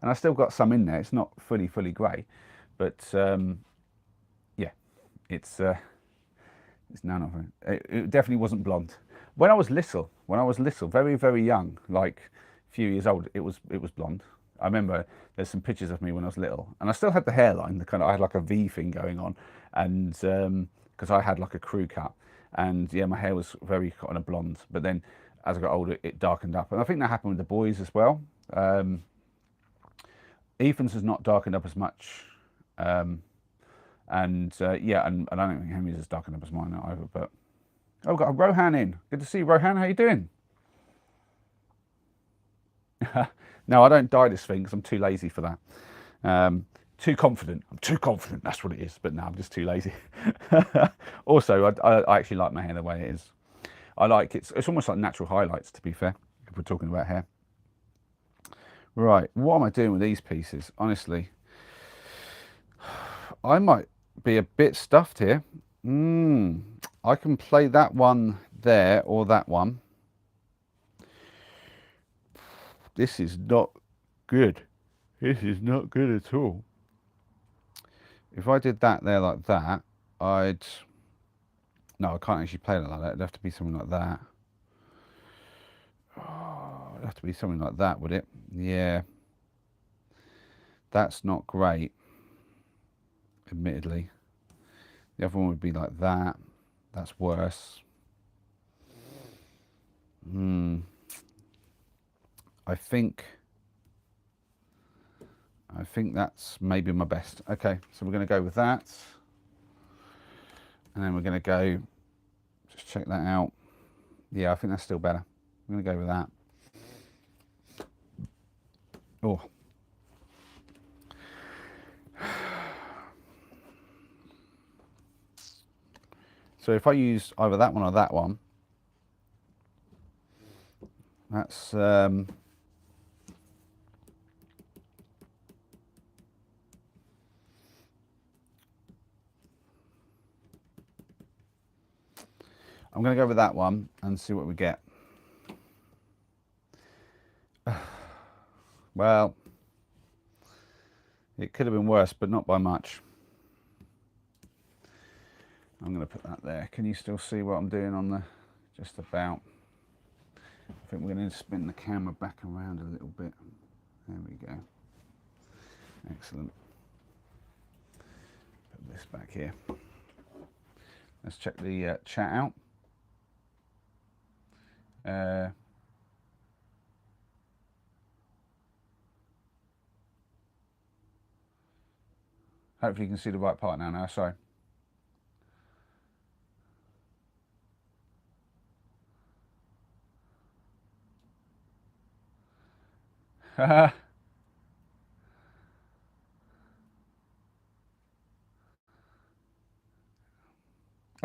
and I still got some in there. It's not fully grey, but yeah, it's now not very, it definitely wasn't blonde. When I was little, very young, like a few years old, it was blonde. I remember there's some pictures of me when I was little, and I still had the hairline, I had like a V thing going on, and because I had like a crew cut, and yeah, my hair was very kind of blonde. But then as I got older, it darkened up, and I think that happened with the boys as well. Ethan's has not darkened up as much, and yeah, and I don't think Henry's has darkened up as mine either. But oh, we've got a Rohan in. Good to see you, Rohan. How you doing? No, I don't dye this thing because I'm too lazy for that. Too confident. I'm too confident. That's what it is. But no, I'm just too lazy. Also, I actually like my hair the way it is. I like it's almost like natural highlights, to be fair, if we're talking about hair. Right, what am I doing with these pieces? Honestly, I might be a bit stuffed here. I can play that one there or that one. This is not good. This is not good at all. If I did that there like that, no, I can't actually play it like that. It'd have to be something like that. Oh, it'd have to be something like that, would it? Yeah. That's not great, admittedly. The other one would be like that. That's worse. I think that's maybe my best. Okay, so we're going to go with that. And then we're going to go, just check that out. Yeah, I think that's still better. I'm going to go with that. Oh. So if I use either that one or that one, that's I'm going to go with that one and see what we get. Well, it could have been worse, but not by much. I'm going to put that there. Can you still see what I'm doing on the, just about? I think we're going to spin the camera back around a little bit. There we go. Excellent. Put this back here. Let's check the chat out. Hopefully you can see the right part now. Sorry.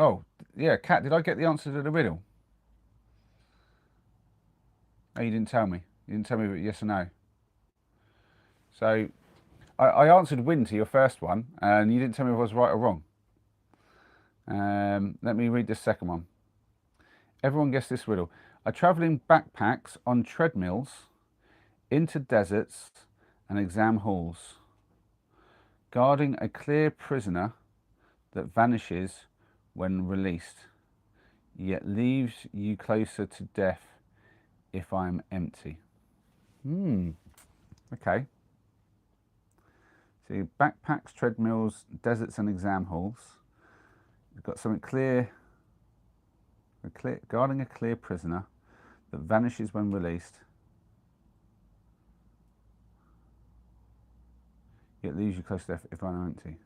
Oh, yeah, Kat, did I get the answer to the riddle? Oh, you didn't tell me. You didn't tell me yes or no. So, I answered win to your first one, and you didn't tell me if I was right or wrong. Let me read the second one. Everyone guess this riddle. Are travelling backpacks on treadmills into deserts and exam halls, guarding a clear prisoner that vanishes when released, yet leaves you closer to death if I'm empty. Okay. So backpacks, treadmills, deserts and exam halls. You've got something clear, guarding a clear prisoner that vanishes when released, yet leaves you close to death if I'm empty.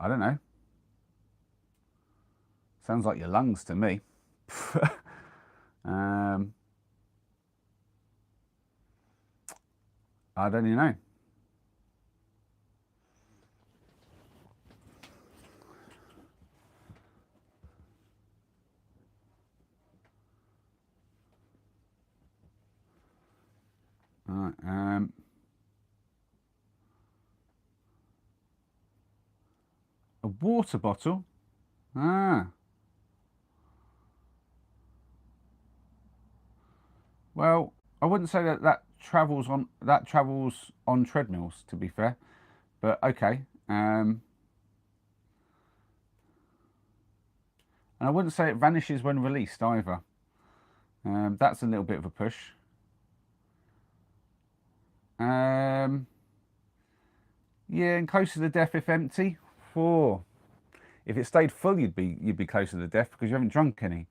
I don't know. Sounds like your lungs to me. I don't even know. All right. A water bottle. Well, I wouldn't say that travels on treadmills, to be fair, but okay. And I wouldn't say it vanishes when released either. That's a little bit of a push. Yeah, and closer to death if empty. 4. If it stayed full, you'd be closer to death because you haven't drunk any.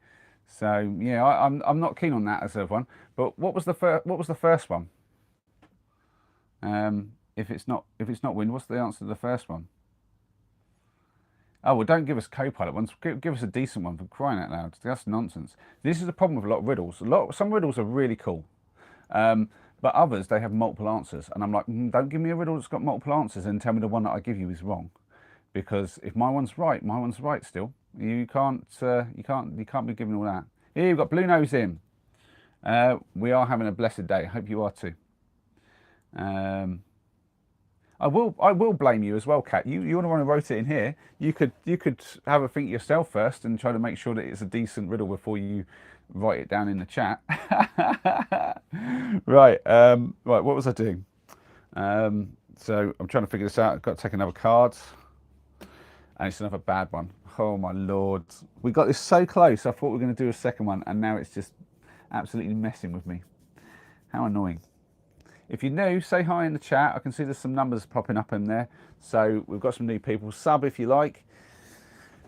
So yeah, I'm not keen on that as a one. But what was the first one? If it's not wind, what's the answer to the first one? Oh well, don't give us co-pilot ones. Give us a decent one, for crying out loud. That's nonsense. This is the problem with a lot of riddles. Some riddles are really cool, but others they have multiple answers, and I'm like, don't give me a riddle that's got multiple answers and tell me the one that I give you is wrong, because if my one's right still. You can't be giving all that. Here you've got Blue Nose in. We are having a blessed day. I hope you are too. I will blame you as well, Kat. You're the one who wrote it in here. You could have a think yourself first and try to make sure that it's a decent riddle before you write it down in the chat. Right. Right. What was I doing? So I'm trying to figure this out. I've got to take another card, and it's another bad one. Oh my lord! We got this so close. I thought we were going to do a second one, and now it's just absolutely messing with me. How annoying. If you're new, say hi in the chat. I can see there's some numbers popping up in there. So we've got some new people. Sub if you like.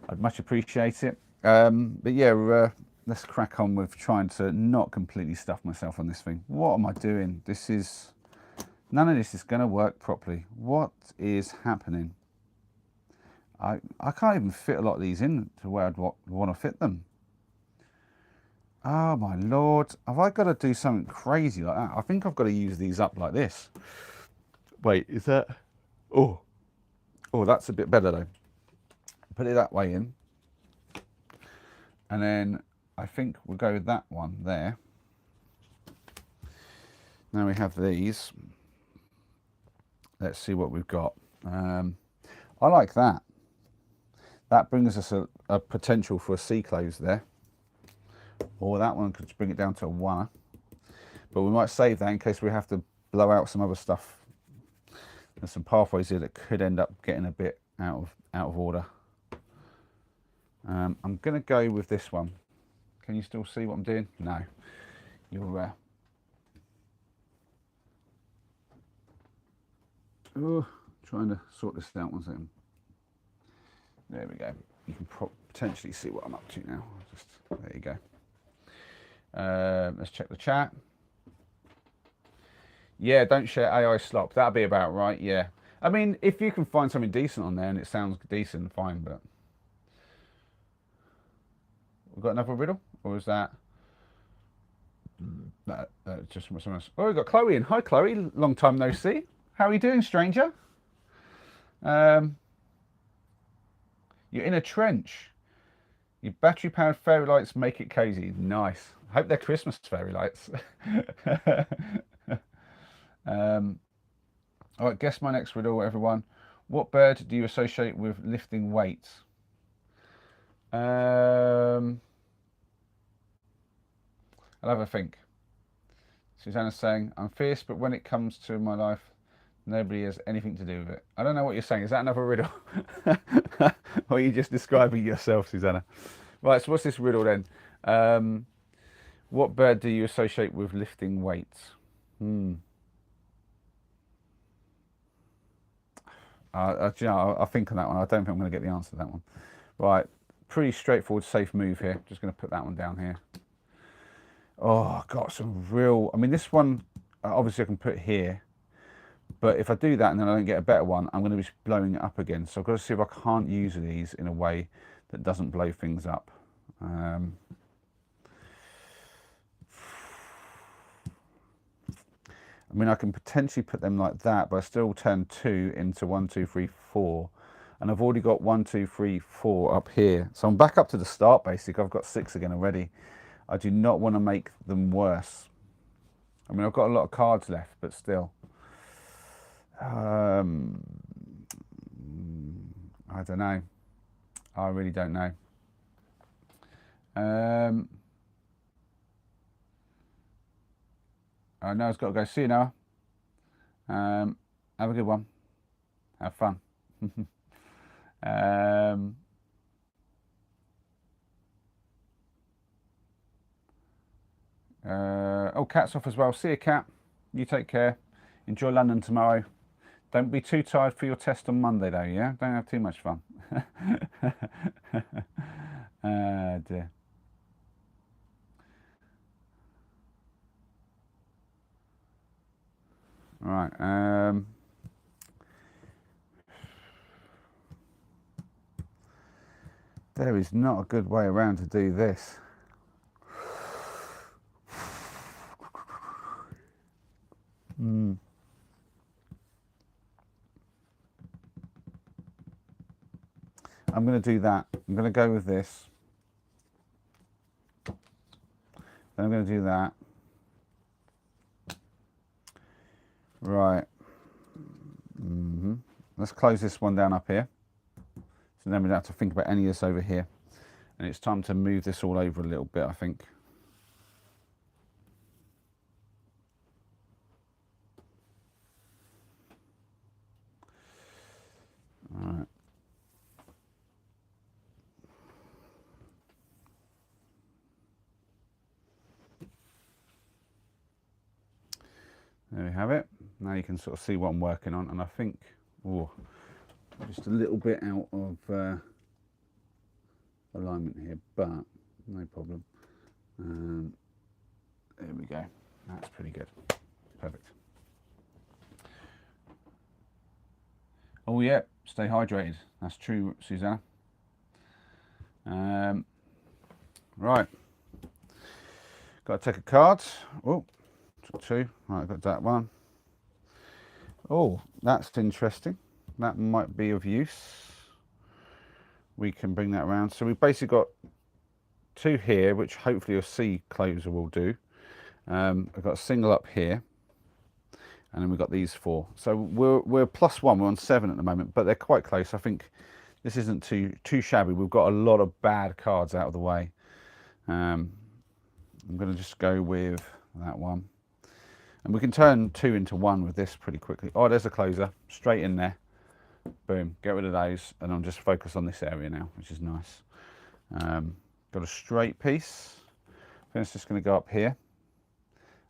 I'd much appreciate it. But yeah, let's crack on with trying to not completely stuff myself on this thing. What am I doing? None of this is going to work properly. What is happening? I can't even fit a lot of these in to where I'd want to fit them. Oh my lord, have I got to do something crazy like that? I think I've got to use these up like this. Wait, is that... Oh, that's a bit better though. Put it that way in. And then I think we'll go with that one there. Now we have these. Let's see what we've got. I like that. That brings us a potential for a C close there. Or that one could bring it down to a 1. But we might save that in case we have to blow out some other stuff. There's some pathways here that could end up getting a bit out of order. I'm going to go with this one. Can you still see what I'm doing? No. You're trying to sort this out 1 second. There we go. You can potentially see what I'm up to now. Just there you go. Let's check the chat. Yeah, don't share AI slop. That'll be about right. Yeah. I mean, if you can find something decent on there and it sounds decent, fine. But we've got another riddle, or is that just from someone else? Oh, we've got Chloe in. Hi, Chloe. Long time no see. How are you doing, stranger? You're in a trench. Your battery-powered fairy lights make it cozy. Nice. I hope they're Christmas fairy lights. All right, guess my next riddle, everyone. What bird do you associate with lifting weights? I'll have a think. Susanna's saying, I'm fierce, but when it comes to my life, nobody has anything to do with it. I don't know what you're saying. Is that another riddle? Or are you just describing yourself, Susanna? Right, so what's this riddle then? What bird do you associate with lifting weights? I'll think on that one. I don't think I'm going to get the answer to that one. Right, pretty straightforward, safe move here. Just going to put that one down here. Oh, I've got some real... I mean, this one, obviously I can put here. But if I do that and then I don't get a better one, I'm going to be blowing it up again. So I've got to see if I can't use these in a way that doesn't blow things up. I mean, I can potentially put them like that, but I still turn 2 into 1, 2, 3, 4. And I've already got 1, 2, 3, 4 up here. So I'm back up to the start, basically. I've got 6 again already. I do not want to make them worse. I mean, I've got a lot of cards left, but still. I don't know. I really don't know. Noah's got to go. See you, Noah. Have a good one. Have fun. Oh, Cat's off as well. See you, Cat. You take care. Enjoy London tomorrow. Don't be too tired for your test on Monday, though, yeah? Don't have too much fun. Dear. Right. There is not a good way around to do this. I'm going to do that. I'm going to go with this. Then I'm going to do that. Right. Let's close this one down up here. So then we don't have to think about any of this over here. And it's time to move this all over a little bit, I think. All right. There we have it. Now you can sort of see what I'm working on, and I think, just a little bit out of alignment here, but no problem. There we go. That's pretty good. Perfect. Oh yeah, stay hydrated. That's true, Susanna. Right. Got to take a card. Oh. 2. Right, I've got that one. Oh, that's interesting. That might be of use. We can bring that around. So we've basically got 2 here, which hopefully a C closer will do. I've got a single up here, and then we've got these 4. So we're +1. We're on 7 at the moment, but they're quite close. I think this isn't too shabby. We've got a lot of bad cards out of the way. I'm going to just go with that one. And we can turn 2 into 1 with this pretty quickly. Oh, there's a closer. Straight in there. Boom. Get rid of those. And I'm just focused on this area now, which is nice. Got a straight piece. I think it's just going to go up here.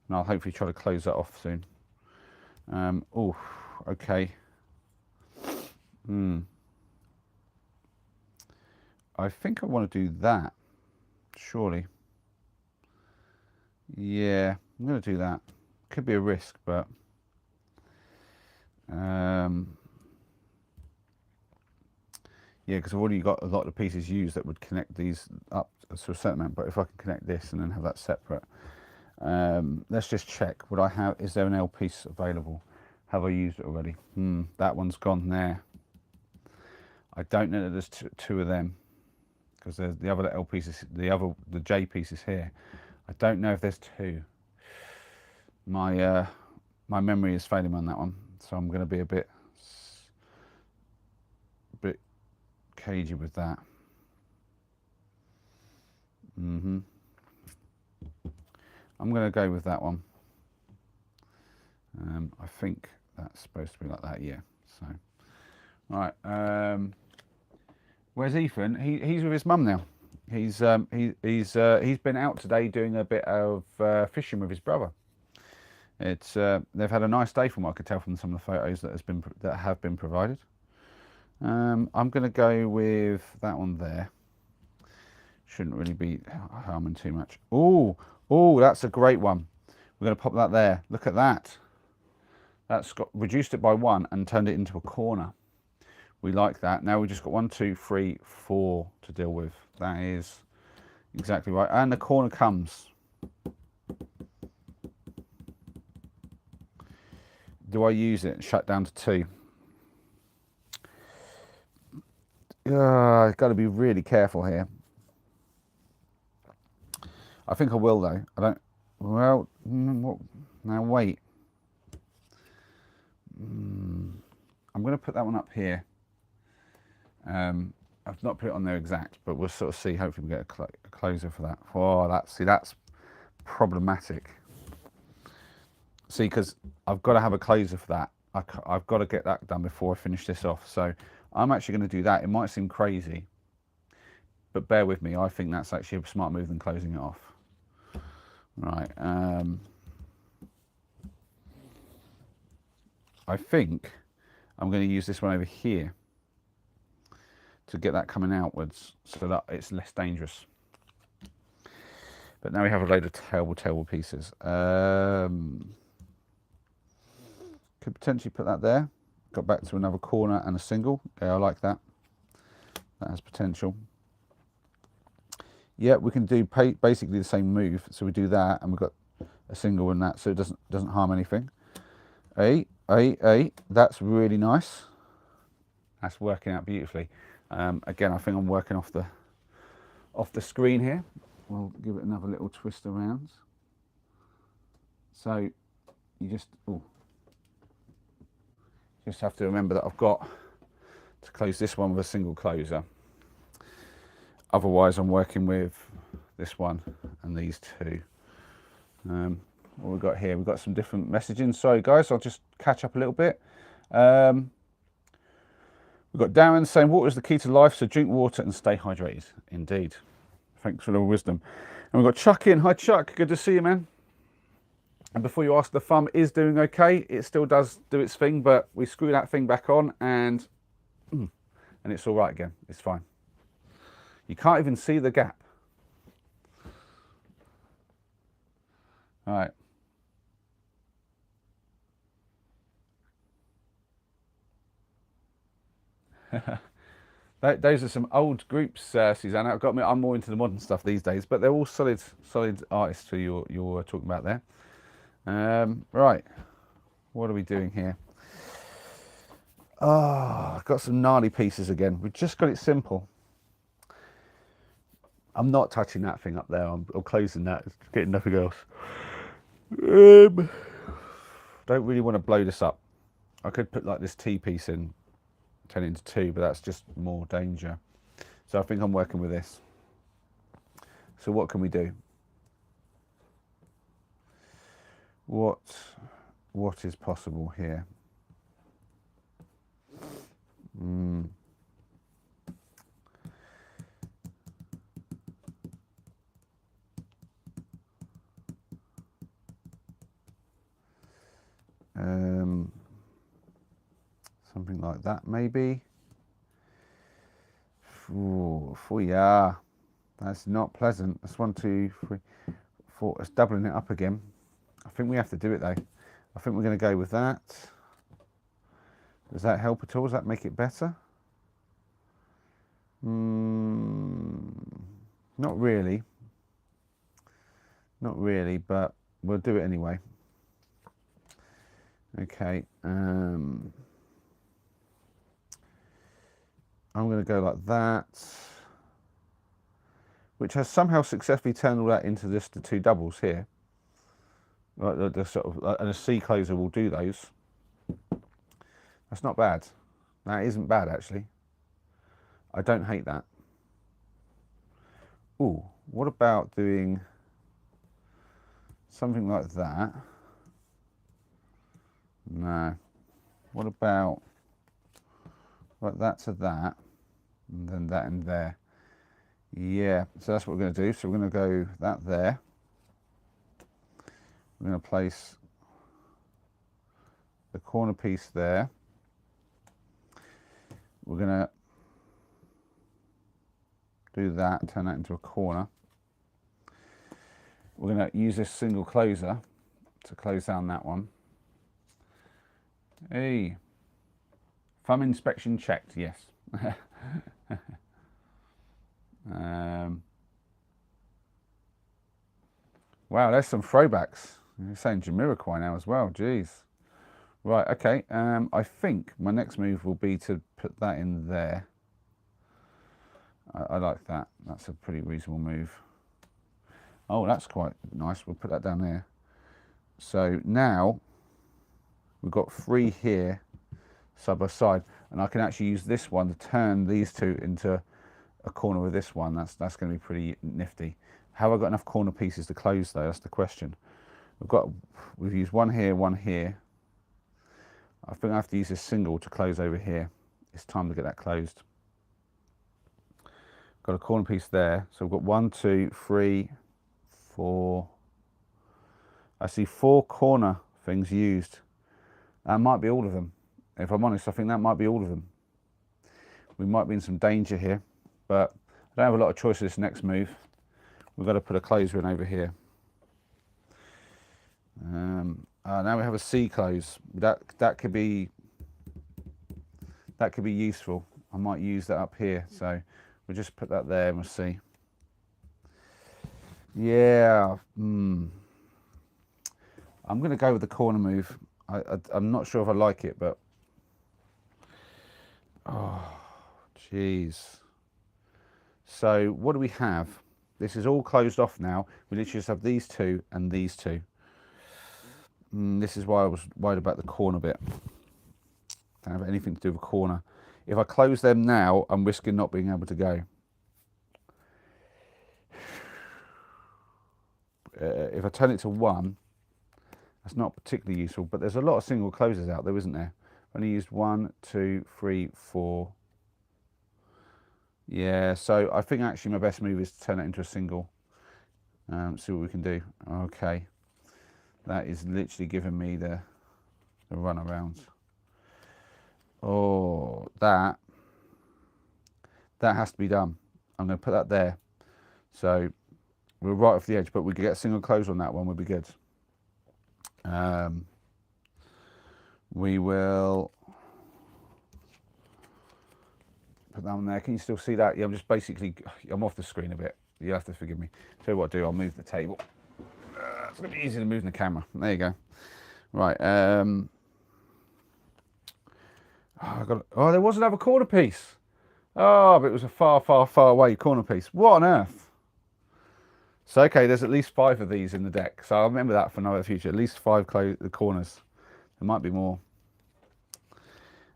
And I'll hopefully try to close that off soon. Oh, okay. I think I want to do that, surely. Yeah, I'm going to do that. Could be a risk, but yeah, because I've already got a lot of pieces used that would connect these up to a certain amount. But if I can connect this and then have that separate, let's just check. Would I have? Is there an L piece available? Have I used it already? That one's gone there. I don't know that there's two of them, because there's the other L pieces, the J pieces here. I don't know if there's two. My memory is failing on that one, so I'm going to be a bit cagey with that. I'm going to go with that one. I think that's supposed to be like that, yeah. So, right. Where's Ethan? He's with his mum now. He's been out today doing a bit of fishing with his brother. It's they've had a nice day from what I could tell from some of the photos that have been provided. I'm going to go with that one there. Shouldn't really be harming too much. Oh, that's a great one. We're going to pop that there. Look at that. That's reduced it by 1 and turned it into a corner. We like that. Now we've just got 1, 2, 3, 4 to deal with. That is exactly right. And the corner comes. Do I use it? Shut down to 2. I've got to be really careful here. I think I will though. I don't. Well, now wait. I'm going to put that one up here. I've not put it on there exact, but we'll sort of see. Hopefully, we get a closer for that. Oh, that's problematic. See, because I've got to have a closer for that. I've got to get that done before I finish this off. So I'm actually going to do that. It might seem crazy, but bear with me. I think that's actually a smart move than closing it off. Right. I think I'm going to use this one over here to get that coming outwards so that it's less dangerous. But now we have a load of terrible pieces. Could potentially put that there. Got back to another corner and a single. Yeah, I like that. That has potential. Yeah, we can do basically the same move. So we do that, and we've got a single in that, so it doesn't harm anything. That's really nice. That's working out beautifully. Again, I think I'm working off the screen here. We'll give it another little twist around. So you just have to remember that I've got to close this one with a single closer. Otherwise, I'm working with this one and these two. What we've got here, we've got some different messaging. Sorry guys, I'll just catch up a little bit. We've got Darren saying water is the key to life, so drink water and stay hydrated. Indeed. Thanks for the wisdom. And we've got Chuck in. Hi Chuck, good to see you, man. And before you ask, the thumb is doing okay. It still does do its thing, but we screw that thing back on and it's all right again. It's fine. You can't even see the gap. All right. Those are some old groups, Susanna. I'm more into the modern stuff these days, but they're all solid artists who you're talking about there. Right, what are we doing here? I've got some gnarly pieces again. We've just got it simple. I'm not touching that thing up there. I'm closing that. It's getting nothing else. Don't really want to blow this up. I could put like this T piece in, turn it into 2, but that's just more danger. So I think I'm working with this. So what can we do? What is possible here? Something like that, maybe. Ooh, 4, yeah. That's not pleasant. That's 1, 2, 3, 4. It's doubling it up again. I think we have to do it though. I think we're going to go with that. Does that help at all? Does that make it better? Not really. Not really, but we'll do it anyway. Okay. I'm going to go like that, which has somehow successfully turned all that into just the 2 doubles here. Like the sort of, and a C closer will do those. That's not bad. That isn't bad actually. I don't hate that. Ooh, what about doing something like that? No. What about like that to that, and then that in there? Yeah, so that's what we're going to do. So we're going to go that there. We're going to place the corner piece there. We're going to do that, turn that into a corner. We're going to use this single closer to close down that one. Hey, thumb inspection checked, yes. Wow, there's some throwbacks. You're saying Jamiroquai now as well, jeez. Right, okay, I think my next move will be to put that in there. I like that. That's a pretty reasonable move. Oh, that's quite nice. We'll put that down there. So now we've got 3 here, side by side, and I can actually use this one to turn these 2 into a corner with this one. That's going to be pretty nifty. Have I got enough corner pieces to close though? That's the question. We've used 1 here, 1 here. I think I have to use this single to close over here. It's time to get that closed. Got a corner piece there. So we've got 1, 2, 3, 4. I see 4 corner things used. That might be all of them. If I'm honest, I think that might be all of them. We might be in some danger here, but I don't have a lot of choice for this next move. We've got to put a closer in over here. Now we have a C close. That could be useful. I might use that up here. So we'll just put that there and we'll see. Yeah. I'm going to go with the corner move. I'm not sure if I like it, but oh, jeez. So what do we have? This is all closed off now. We literally just have these 2 and these 2. This is why I was worried about the corner bit. Don't have anything to do with corner. If I close them now, I'm risking not being able to go. If I turn it to 1, that's not particularly useful, but there's a lot of single closes out there, isn't there? I've only used 1, 2, 3, 4. Yeah, so I think actually my best move is to turn it into a single. See what we can do. Okay. That is literally giving me the run around. Oh, that has to be done. I'm going to put that there. So we're right off the edge, but we could get a single close on that one, would be good. We will put that on there. Can you still see that? Yeah, I'm off the screen a bit. You'll have to forgive me. Tell you what I'll do, I'll move the table. It's going to be easy to move the camera. There you go. Right. There was another corner piece. Oh, but it was a far, far, far away corner piece. What on earth? So, okay, there's at least 5 of these in the deck. So I'll remember that for another future. At least 5 corners. There might be more.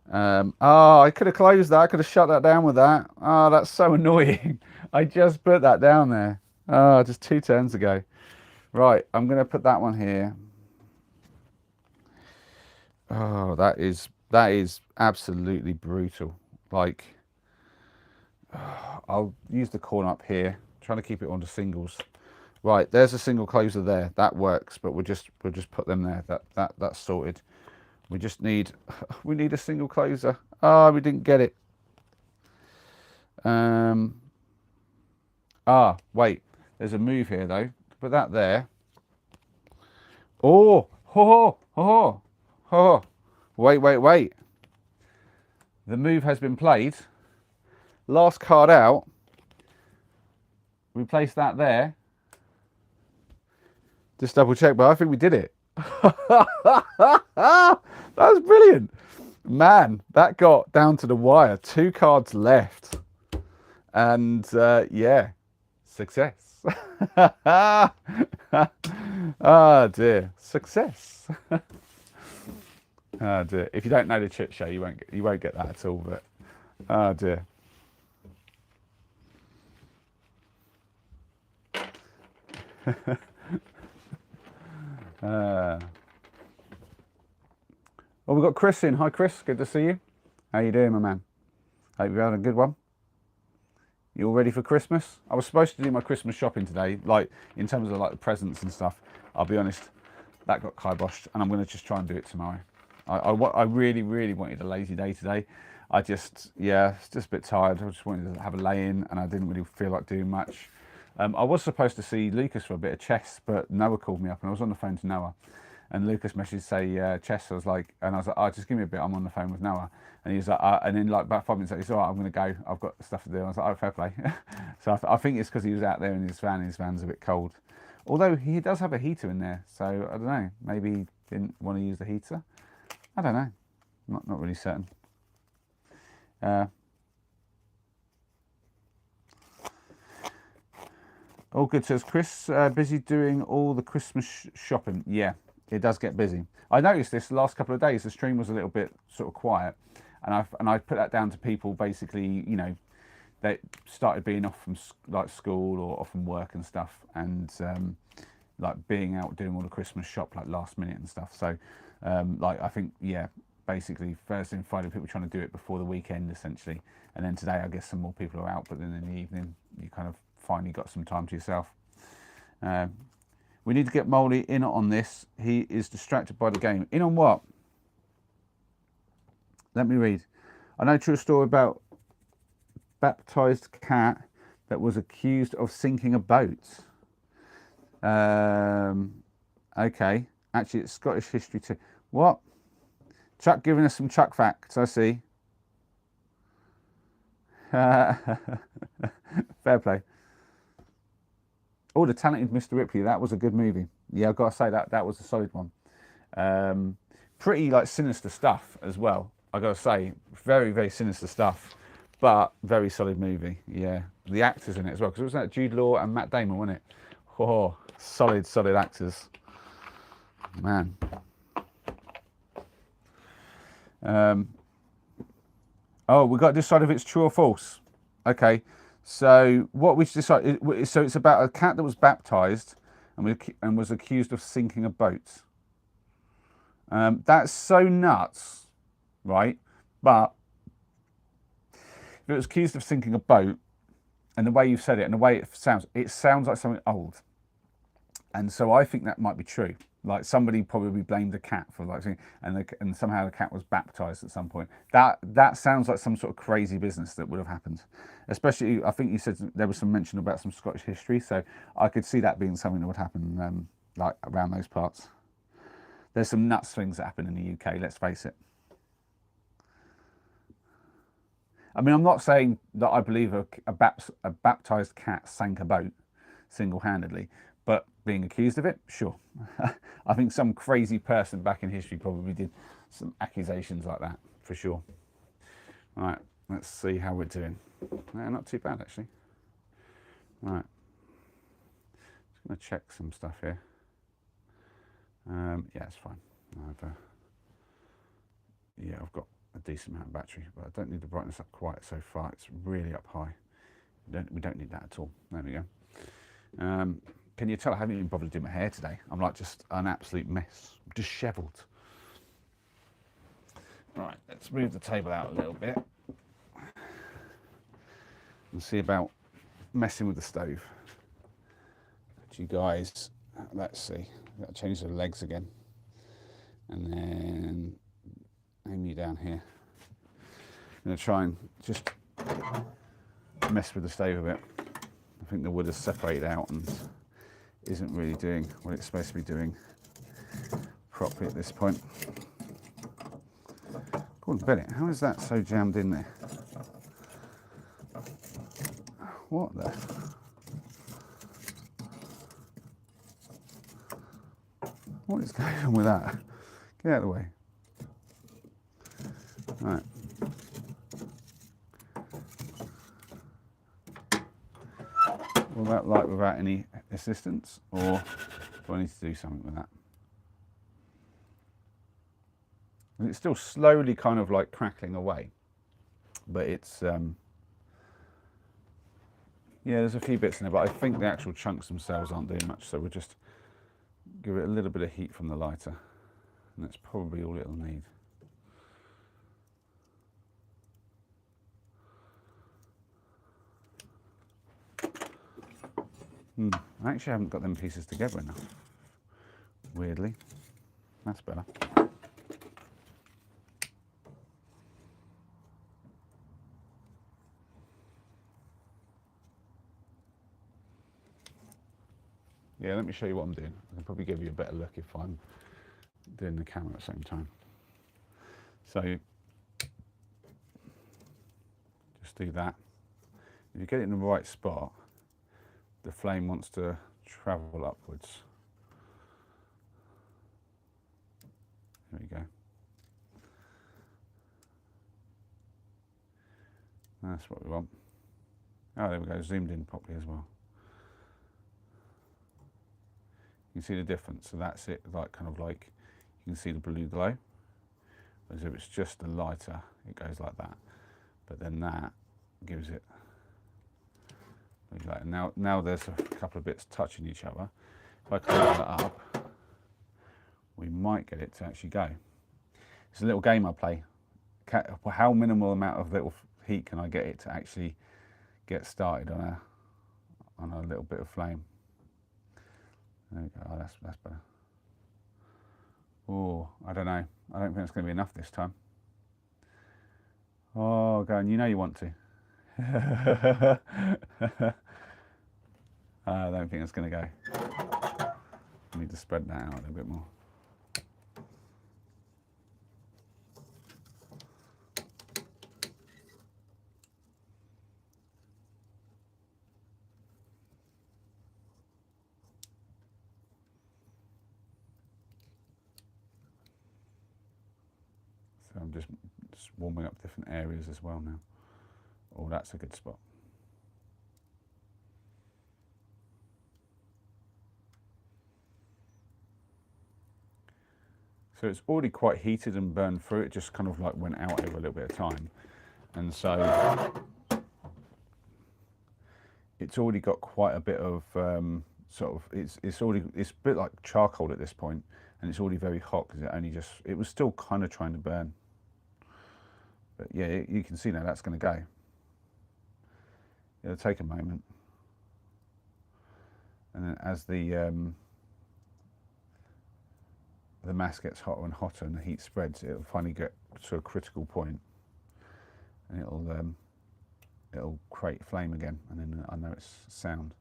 I could have closed that. I could have shut that down with that. Oh, that's so annoying. I just put that down there. Oh, just 2 turns ago. Right, I'm going to put that one here. Oh, that is absolutely brutal. Like, I'll use the corner up here, trying to keep it onto singles. Right, there's a single closer there. That works, but we'll just put them there. That's sorted. We need a single closer. Ah, we didn't get it. Wait. There's a move here though. Put that there. Oh, ho, ho, ho, ho. Wait, wait, wait. The move has been played. Last card out. We placed that there. Just double check, but I think we did it. That was brilliant. Man, that got down to the wire. 2 cards left. And yeah, success. Oh dear, success. Oh dear. If you don't know the chit show, you won't get that at all. But oh dear. Well, we've got Chris in. Hi, Chris. Good to see you. How you doing, my man? Hope you're having a good one. You all ready for Christmas? I was supposed to do my Christmas shopping today, like in terms of like the presents and stuff. I'll be honest, that got kiboshed, and I'm going to just try and do it tomorrow. I really, really wanted a lazy day today. It's just a bit tired. I just wanted to have a lay-in, and I didn't really feel like doing much. I was supposed to see Lucas for a bit of chess, but Noah called me up, and I was on the phone to Noah. And Lucas messaged say chess. I was like, oh, just give me a bit. I'm on the phone with Noah, and he was like, and then like about 5 minutes later, he's all right. I'm going to go. I've got stuff to do. I was like, oh, fair play. So I think it's because he was out there in his van. And his van's a bit cold, although he does have a heater in there. So I don't know. Maybe he didn't want to use the heater. I don't know. Not really certain. All good, says Chris. Busy doing all the Christmas shopping. Yeah. It does get busy. I noticed this the last couple of days. The stream was a little bit sort of quiet, and I put that down to people basically, you know, they started being off from like school or off from work and stuff, and like being out doing all the Christmas shop like last minute and stuff. So, like I think basically Thursday and Friday people trying to do it before the weekend essentially, and then today I guess some more people are out, but then in the evening you kind of finally got some time to yourself. We need to get Moldy in on this. He is distracted by the game. In on what? Let me read. I know a true story about baptised cat that was accused of sinking a boat. Okay. Actually, it's Scottish history too. What? Chuck giving us some Chuck facts, I see. Fair play. Oh, The Talented Mr. Ripley. That was a good movie. Yeah, I've got to say that was a solid one. Pretty like sinister stuff as well. I've got to say, very, very sinister stuff, but very solid movie. Yeah, the actors in it as well, because it was that Jude Law and Matt Damon, wasn't it? Oh, solid actors. Man. Oh, we got to decide if it's true or false. Okay. So what we decided, so it's about a cat that was baptised and was accused of sinking a boat. That's so nuts, right? But if it was accused of sinking a boat, and the way you've said it and the way it sounds like something old. And so I think that might be true. Like somebody probably blamed the cat for like, and somehow the cat was baptised at some point. That sounds like some sort of crazy business that would have happened. Especially, I think you said there was some mention about some Scottish history, so I could see that being something that would happen like around those parts. There's some nuts things that happen in the UK. Let's face it. I mean, I'm not saying that I believe a baptised cat sank a boat single-handedly, but being accused of it, sure. I think some crazy person back in history probably did some accusations like that, for sure. All right, let's see how we're doing. No, not too bad, actually. All right. Just going to check some stuff here. Yeah, it's fine. I've got a decent amount of battery, but I don't need the brightness up quite so far. It's really up high. We don't need that at all. There we go. Can you tell I haven't even bothered to do my hair today? I'm like just an absolute mess, dishevelled. Right, let's move the table out a little bit and see about messing with the stove. But you guys, let's see. I've got to change the legs again, and then aim you down here. I'm going to try and just messed with the stove a bit. I think the wood has separated out and isn't really doing what it's supposed to be doing properly at this point. Gordon Bennett, how is that so jammed in there? What the? What is going on with that? Get out of the way. Right. Will that light without any assistance, or do I need to do something with that? It's still slowly kind of like crackling away, but it's yeah, there's a few bits in there, but I think the actual chunks themselves aren't doing much, so we'll just give it a little bit of heat from the lighter, and that's probably all it'll need. I actually haven't got them pieces together enough, weirdly. That's better. Yeah, let me show you what I'm doing. I can probably give you a better look if I'm doing the camera at the same time. So, just do that. If you get it in the right spot, the flame wants to travel upwards. There we go. That's what we want. Oh, there we go, zoomed in properly as well. You can see the difference, so that's it, like kind of like, you can see the blue glow. Whereas if it's just the lighter, it goes like that. But then that gives it, like, now there's a couple of bits touching each other. If I close that up, we might get it to actually go. It's a little game I play. How minimal amount of little heat can I get it to actually get started on a little bit of flame? There we go. Oh, that's better. Oh, I don't know. I don't think it's going to be enough this time. Oh, go on. You know you want to. I don't think it's going to go. I need to spread that out a little bit more. So I'm just warming up different areas as well now. Oh, that's a good spot. So it's already quite heated and burned through. It just kind of like went out over a little bit of time. And so it's already got quite a bit of it's a bit like charcoal at this point, and it's already very hot because it was still kind of trying to burn. But yeah, you can see now that's going to go. It'll take a moment, and then as the mass gets hotter and hotter and the heat spreads, it'll finally get to a critical point, and it'll create flame again, and then I know it's sound.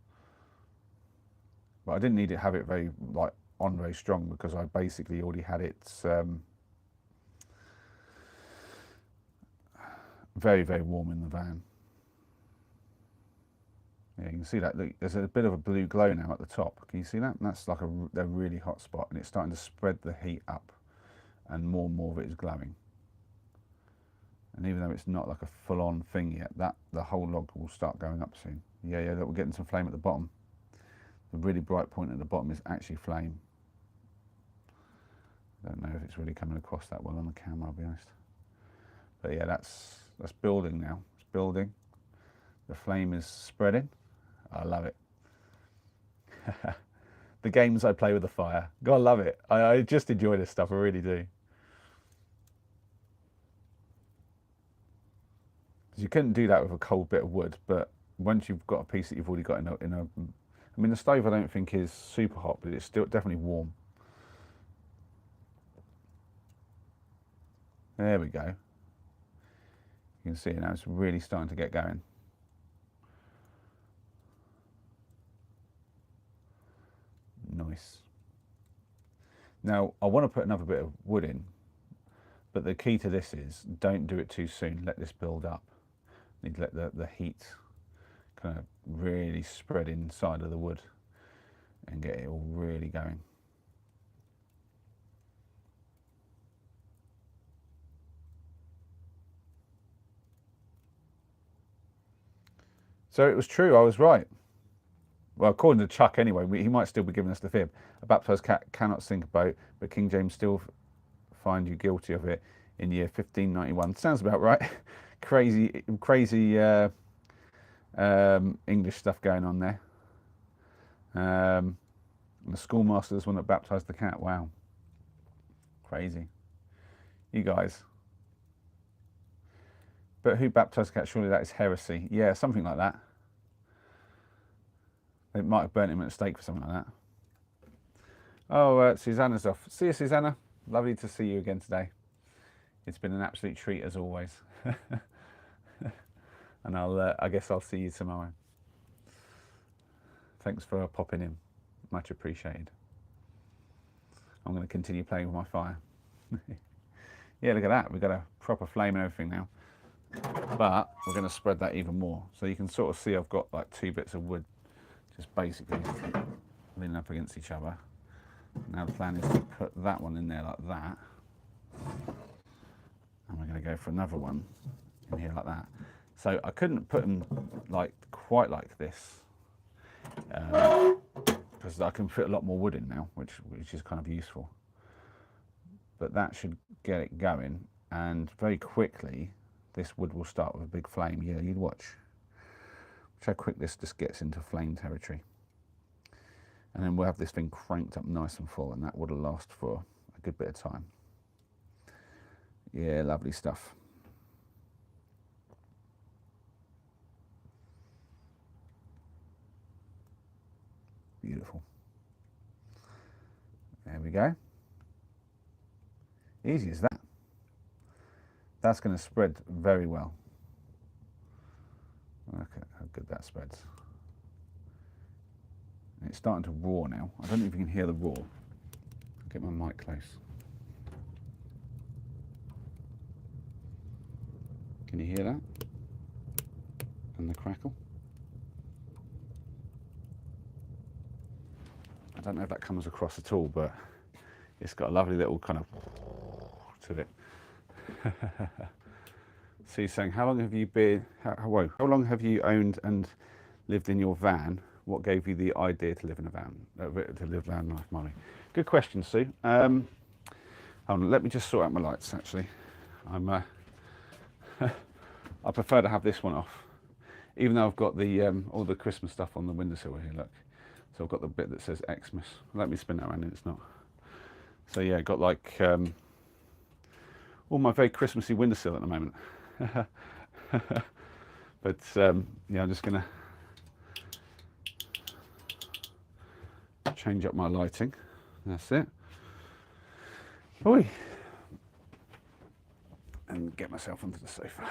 But I didn't need to have it very strong, because I basically already had it very, very warm in the van. Yeah, you can see that. Look, there's a bit of a blue glow now at the top. Can you see that? And that's like a really hot spot, and it's starting to spread the heat up, and more of it is glowing. And even though it's not like a full-on thing yet, the whole log will start going up soon. Yeah, we're getting some flame at the bottom. The really bright point at the bottom is actually flame. I don't know if it's really coming across that well on the camera, I'll be honest. But yeah, that's building now. It's building. The flame is spreading. I love it. The games I play with the fire. God, I love it. I just enjoy this stuff. I really do. You couldn't do that with a cold bit of wood, but once you've got a piece that you've already got in a I mean, the stove I don't think is super hot, but it's still definitely warm. There we go. You can see now it's really starting to get going. nice. Now, I want to put another bit of wood in, but the key to this is don't do it too soon. Let this build up. You need to let the heat kind of really spread inside of the wood and get it all really going. So it was true, I was right. Well, according to Chuck anyway, he might still be giving us the fib. A baptised cat cannot sink a boat, but King James still find you guilty of it in year 1591. Sounds about right. crazy English stuff going on there. And the schoolmaster's one that baptised the cat. Wow. Crazy. You guys. But who baptised the cat? Surely that is heresy. Yeah, something like that. They might have burnt him at a stake for something like that. Oh, Susanna's off. See you, Susanna. Lovely to see you again today. It's been an absolute treat as always. And I guess I'll see you tomorrow. Thanks for popping in. Much appreciated. I'm going to continue playing with my fire. Yeah, look at that. We've got a proper flame and everything now. But we're going to spread that even more. So you can sort of see I've got like 2 bits of wood just basically leaning up against each other. Now the plan is to put that one in there like that. And we're going to go for another one in here like that. So I couldn't put them like quite like this. Because I can fit a lot more wood in now, which is kind of useful. But that should get it going, and very quickly this wood will start with a big flame. Yeah, you'd watch. Watch how quick this just gets into flame territory. And then we'll have this thing cranked up nice and full, and that wood will last for a good bit of time. Yeah, lovely stuff. Beautiful. There we go. Easy as that. That's going to spread very well. Look at how good that spreads. And it's starting to roar now. I don't know if you can hear the roar. I'll get my mic close. Can you hear that? And the crackle? I don't know if that comes across at all, but it's got a lovely little kind of to it. So you're saying, how long have you been, how long have you owned and lived in your van? What gave you the idea to live in a van, to live van life, Molly? Good question, Sue. Hold on, let me just sort out my lights, actually. I prefer to have this one off, even though I've got the all the Christmas stuff on the windowsill here, look. So I've got the bit that says Xmas. Let me spin that around and it's not. So yeah, got like all my very Christmassy windowsill at the moment. But yeah, I'm just gonna change up my lighting. That's it. Oi. And get myself onto the sofa.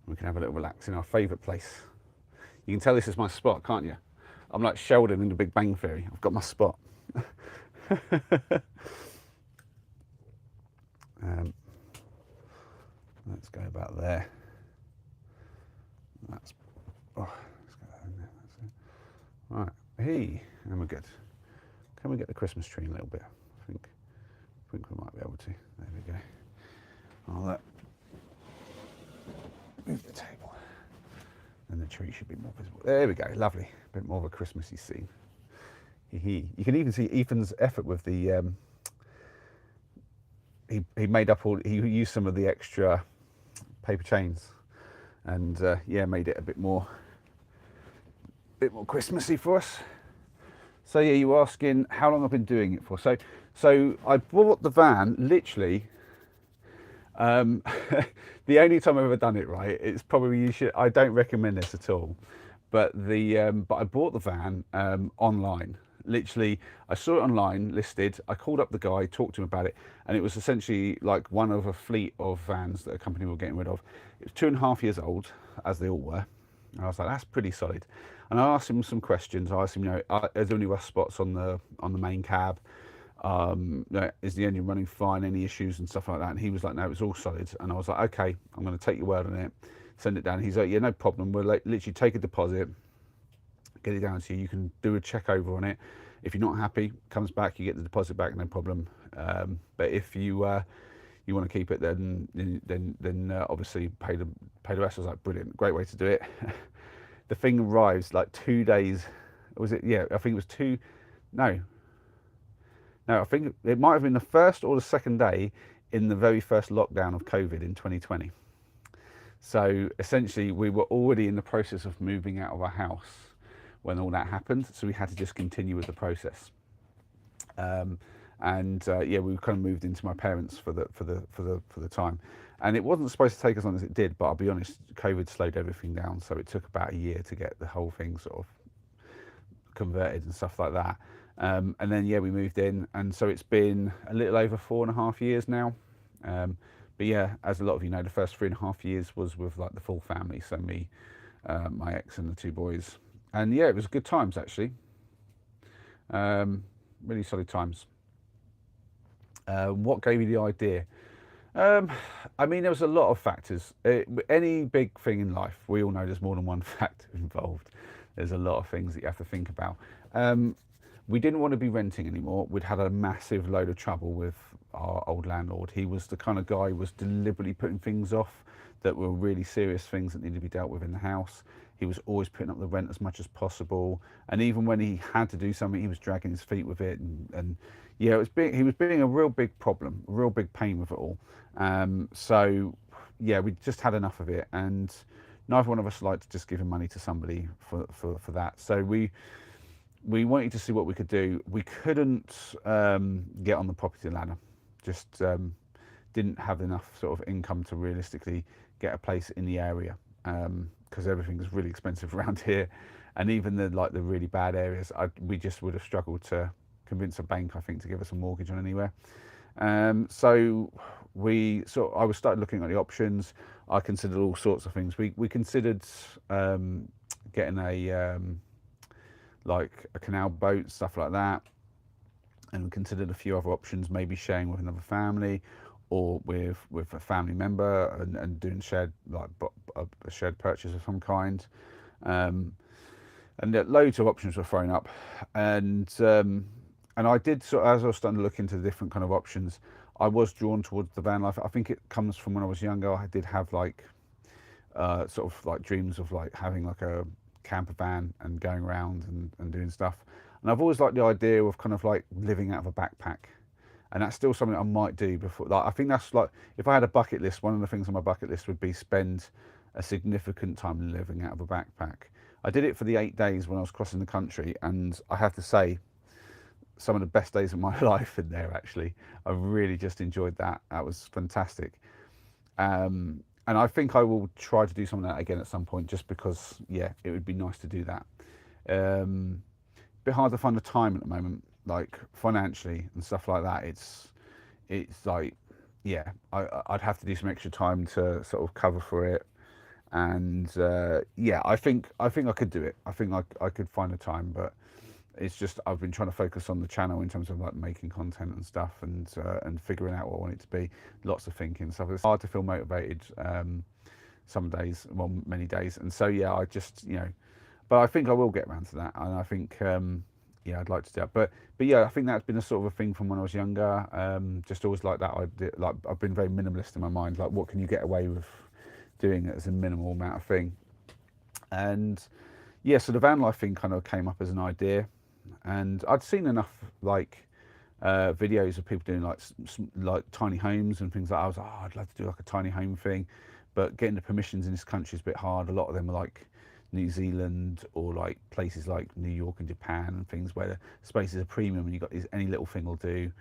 We can have a little relax in our favourite place. You can tell this is my spot, can't you? I'm like Sheldon in The Big Bang Theory. I've got my spot. Let's go about there. Let's go in there. That's it. Right, hey, and we're good. Can we get the Christmas tree in a little bit? I think we might be able to. There we go. I'll move the table, and the tree should be more visible. There we go. Lovely. A bit more of a Christmassy scene. You can even see Ethan's effort with the. He made up all. He used some of the extra paper chains, and yeah, made it a bit more Christmassy for us. So yeah, you were asking how long I've been doing it for. So I bought the van literally. The only time I've ever done it right, it's probably you should. I don't recommend this at all, but but I bought the van online. Literally, I saw it online listed. I called up the guy, talked to him about it, and it was essentially like one of a fleet of vans that a company were getting rid of. It was 2.5 years old, as they all were, And I was like, that's pretty solid. And I asked him some questions. I asked him, are there any rust spots on the main cab? Is the engine running fine? Any issues and stuff like that? And he was like, no, it's all solid. And I was like, okay, I'm going to take your word on it. Send it down. He's like, yeah, no problem. We'll literally take a deposit, get it down to you. You can do a check over on it. If you're not happy, comes back, you get the deposit back, no problem. But if you want to keep it, then obviously pay the rest. I was like, brilliant, great way to do it. The thing arrives like 2 days. Was it? Yeah, I think it was two. No, I think it might have been the first or the second day in the very first lockdown of COVID in 2020. So essentially, we were already in the process of moving out of our house when all that happened. So we had to just continue with the process. Yeah, we kind of moved into my parents for the time, and it wasn't supposed to take as long as it did. But I'll be honest, COVID slowed everything down, so it took about a year to get the whole thing sort of converted and stuff like that. And then yeah, we moved in, and so it's been a little over 4.5 years now. But yeah, as a lot of you know, the first 3.5 years was with like the full family, so me, my ex, and the 2 boys. And yeah, it was good times actually. Really solid times. What gave you the idea? I mean, there was a lot of factors. Any big thing in life, we all know there's more than one factor involved. There's a lot of things that you have to think about. We didn't want to be renting anymore. We'd had a massive load of trouble with our old landlord. He was the kind of guy who was deliberately putting things off that were really serious things that needed to be dealt with in the house. He was always putting up the rent as much as possible, and even when he had to do something, he was dragging his feet with it. And yeah, he was being a real big problem, a real big pain with it all. So yeah, we just had enough of it, and neither one of us liked to just give him money to somebody for that. So we wanted to see what we could do. We couldn't get on the property ladder. Just didn't have enough sort of income to realistically get a place in the area, because everything is really expensive around here, and even the really bad areas, we just would have struggled to convince a bank, I think, to give us a mortgage on anywhere. So I was started looking at the options. I considered all sorts of things. We considered getting a canal boat, stuff like that, and we considered a few other options, maybe sharing with another family or with a family member, and doing a shared purchase of some kind. And loads of options were thrown up, and I did, so as I was starting to look into the different kind of options, I was drawn towards the van life. I think it comes from when I was younger. I did have sort of dreams of having a camper van and going around and doing stuff. And I've always liked the idea of kind of living out of a backpack, and that's still something I might do before. I think that's if I had a bucket list, one of the things on my bucket list would be spend a significant time living out of a backpack. I did it for the 8 days when I was crossing the country, and I have to say, some of the best days of my life in there, actually. I really just enjoyed that. That was fantastic. And I think I will try to do some of that again at some point, just because, yeah, it would be nice to do that. Bit hard to find the time at the moment, financially and stuff like that. It's yeah, I'd have to do some extra time to sort of cover for it. And yeah, I think I could do it. I think I could find the time, but it's just I've been trying to focus on the channel in terms of making content and stuff, and figuring out what I want it to be. Lots of thinking stuff. It's hard to feel motivated some days, well, many days. And so yeah, I just but I think I will get around to that, and I think yeah, I'd like to do that. But yeah, I think that's been a sort of a thing from when I was younger. Just always like that. I've been very minimalist in my mind. What can you get away with doing as a minimal amount of thing? And yeah, so the van life thing kind of came up as an idea, and I'd seen enough videos of people doing like tiny homes and things like that. I was like, oh, I'd love to do a tiny home thing, but getting the permissions in this country is a bit hard. A lot of them are New Zealand or places like New York and Japan and things where the space is a premium and any little thing will do.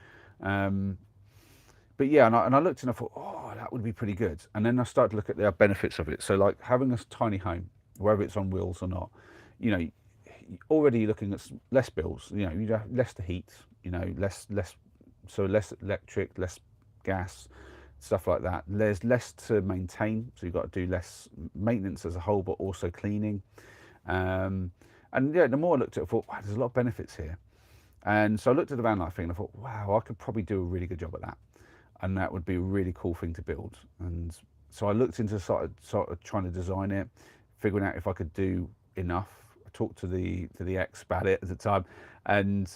But yeah, and I looked and I thought, oh, that would be pretty good. And then I started to look at the benefits of it. So having a tiny home, whether it's on wheels or not, already looking at less bills. You have less to heat, less electric, less gas, stuff like that. There's less to maintain, so you've got to do less maintenance as a whole, but also cleaning. Um, and yeah, the more I looked at it, I thought, wow, there's a lot of benefits here. And so I looked at the van life thing and I thought, wow, I could probably do a really good job at that. And that would be a really cool thing to build. And so I looked into sort of trying to design it, figuring out if I could do enough. I talked to the ex about it at the time, and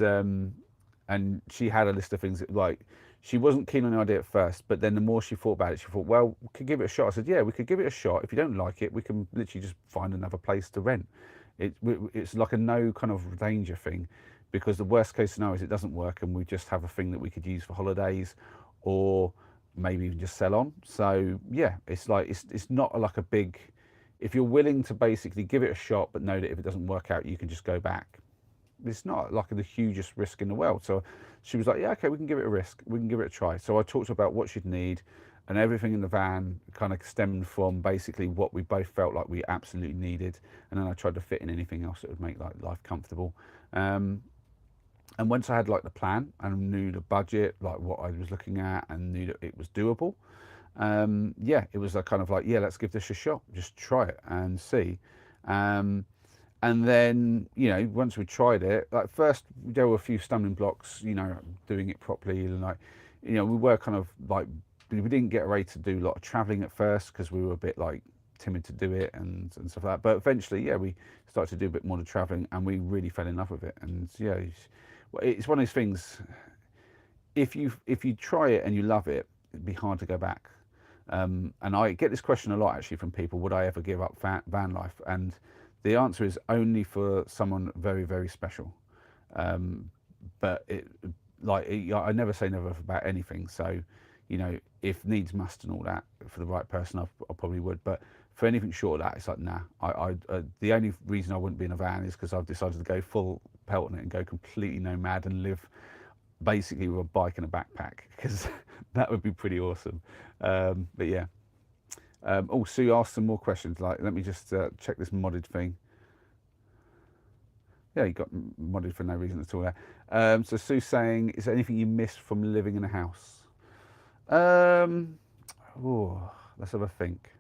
she had a list of things that, like, she wasn't keen on the idea at first, but then the more she thought about it, she thought, well, we could give it a shot. I said, yeah, we could give it a shot. If you don't like it, we can literally just find another place to rent. It's like a no kind of danger thing, because the worst case scenario is it doesn't work and we just have a thing that we could use for holidays, or maybe even just sell on. So yeah, it's like it's not like a big. If you're willing to basically give it a shot, but know that if it doesn't work out, you can just go back. It's not like the hugest risk in the world. So she was like, yeah, okay, we can give it a risk. We can give it a try. So I talked about what she'd need, and everything in the van kind of stemmed from basically what we both felt like we absolutely needed. And then I tried to fit in anything else that would make like life comfortable. And once I had like the plan and knew the budget, like what I was looking at, and knew that it was doable, yeah, it was a kind of like, yeah, let's give this a shot. Just try it and see. And then, you know, once we tried it, like first there were a few stumbling blocks, you know, doing it properly. And like, you know, we were kind of like, we didn't get ready to do a lot of traveling at first because we were a bit like timid to do it and stuff like that. But eventually, yeah, we started to do a bit more of traveling and we really fell in love with it. And yeah, it's one of those things. If you try it and you love it, it'd be hard to go back. And I get this question a lot actually from people: would I ever give up van life? And the answer is only for someone very, very special. But I never say never about anything. So, you know, if needs must and all that, for the right person, I probably would. But for anything short of that, it's like, nah. The only reason I wouldn't be in a van is because I've decided to go full pelt on it and go completely nomad and live basically with a bike and a backpack, because that would be pretty awesome. But yeah. Oh, Sue asked some more questions. Like, let me just check this modded thing. Yeah, you got modded for no reason at all there. So Sue's saying, is there anything you missed from living in a house? Oh, let's have a think.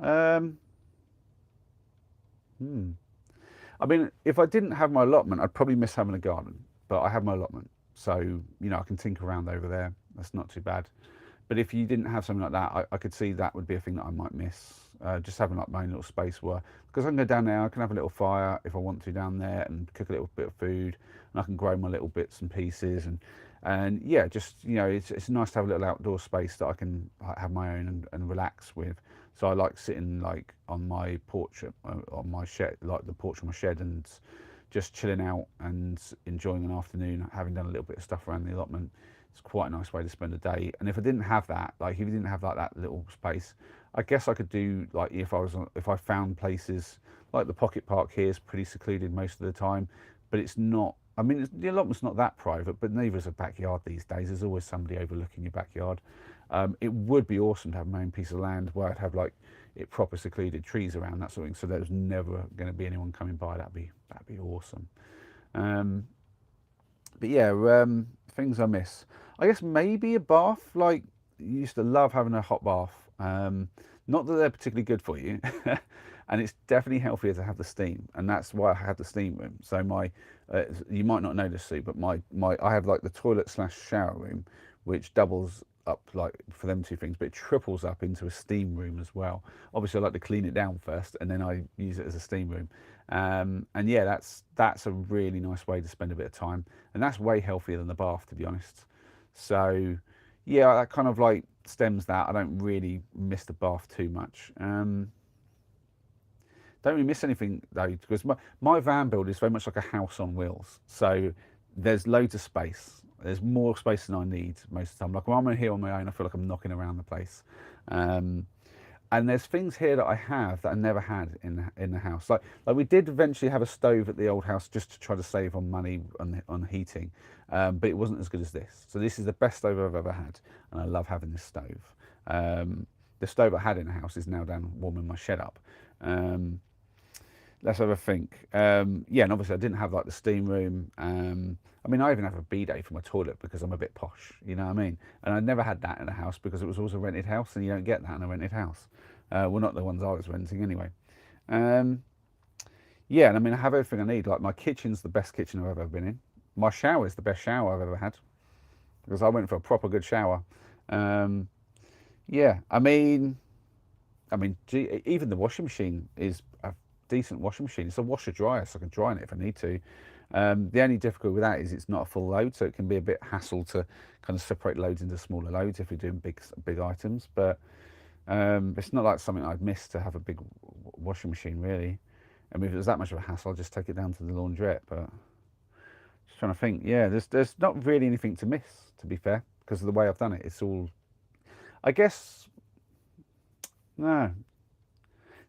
I mean, if I didn't have my allotment, I'd probably miss having a garden. But I have my allotment, so you know I can tinker around over there. That's not too bad. But if you didn't have something like that, I could see that would be a thing that I might miss. Just having like my own little space where, because I can go down there, I can have a little fire if I want to down there and cook a little bit of food, and I can grow my little bits and pieces, and yeah, just, you know, it's nice to have a little outdoor space that I can have my own and relax with. So I like sitting like on my porch, on my shed, like the porch of my shed, and just chilling out and enjoying an afternoon, having done a little bit of stuff around the allotment. It's quite a nice way to spend a day. And if I didn't have that, like if you didn't have like that little space, I guess I could do like, if I found places like the pocket park here is pretty secluded most of the time, but it's not. I mean, the allotment's not that private, but neither is a backyard these days. There's always somebody overlooking your backyard. It would be awesome to have my own piece of land where I'd have like it proper secluded, trees around, that sort of thing, so there's never going to be anyone coming by. That'd be awesome. But yeah, things I miss, I guess maybe a bath. Like, you used to love having a hot bath. Not that they're particularly good for you, and it's definitely healthier to have the steam, and that's why I had the steam room. So you might not know this, Sue, but I have like the toilet / shower room, which doubles up like for them two things, but it triples up into a steam room as well. Obviously, I like to clean it down first, and then I use it as a steam room. And yeah, that's a really nice way to spend a bit of time, and that's way healthier than the bath, to be honest. So yeah, that kind of like stems that. I don't really miss the bath too much. Don't really miss anything though, because my van build is very much like a house on wheels. So there's loads of space. There's more space than I need most of the time. Like when I'm here on my own, I feel like I'm knocking around the place. And there's things here that I have that I never had in the house. Like we did eventually have a stove at the old house just to try to save on money on heating, but it wasn't as good as this. So this is the best stove I've ever had, and I love having this stove. The stove I had in the house is now down warming my shed up. let's have a think. Yeah, and obviously I didn't have like the steam room. I mean, I even have a bidet for my toilet because I'm a bit posh, you know what I mean? And I never had that in a house because it was always a rented house, and you don't get that in a rented house. Well, not the ones I was renting anyway. Um, yeah, and I mean, I have everything I need. Like my kitchen's the best kitchen I've ever been in. My shower is the best shower I've ever had because I went for a proper good shower. Um, yeah, I mean, gee, even the washing machine is a decent washing machine. It's a washer dryer, so I can dry in it if I need to. The only difficulty with that is it's not a full load, so it can be a bit hassle to kind of separate loads into smaller loads if you're doing big items. But it's not like something I'd miss to have a big washing machine, really. I mean, if it was that much of a hassle, I'd just take it down to the laundrette. But just trying to think, yeah, there's not really anything to miss, to be fair, because of the way I've done it. It's all, I guess, no,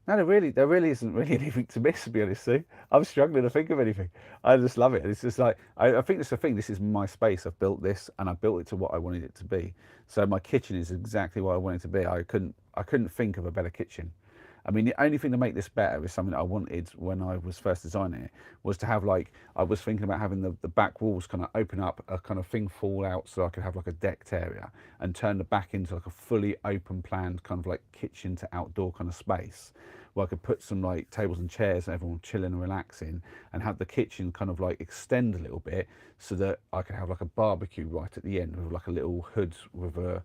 no, there really isn't really anything to miss, to be honest, Sue. I'm struggling to think of anything. I just love it. It's just like, I think that's the thing. This is my space. I've built this, and I built it to what I wanted it to be. So my kitchen is exactly what I wanted it to be. I couldn't think of a better kitchen. I mean, the only thing to make this better is something that I wanted when I was first designing it, was to have like, I was thinking about having the back walls kind of open up, a kind of thing fall out so I could have like a decked area and turn the back into like a fully open planned kind of like kitchen to outdoor kind of space where I could put some like tables and chairs and everyone chilling and relaxing, and have the kitchen kind of like extend a little bit so that I could have like a barbecue right at the end with like a little hood with a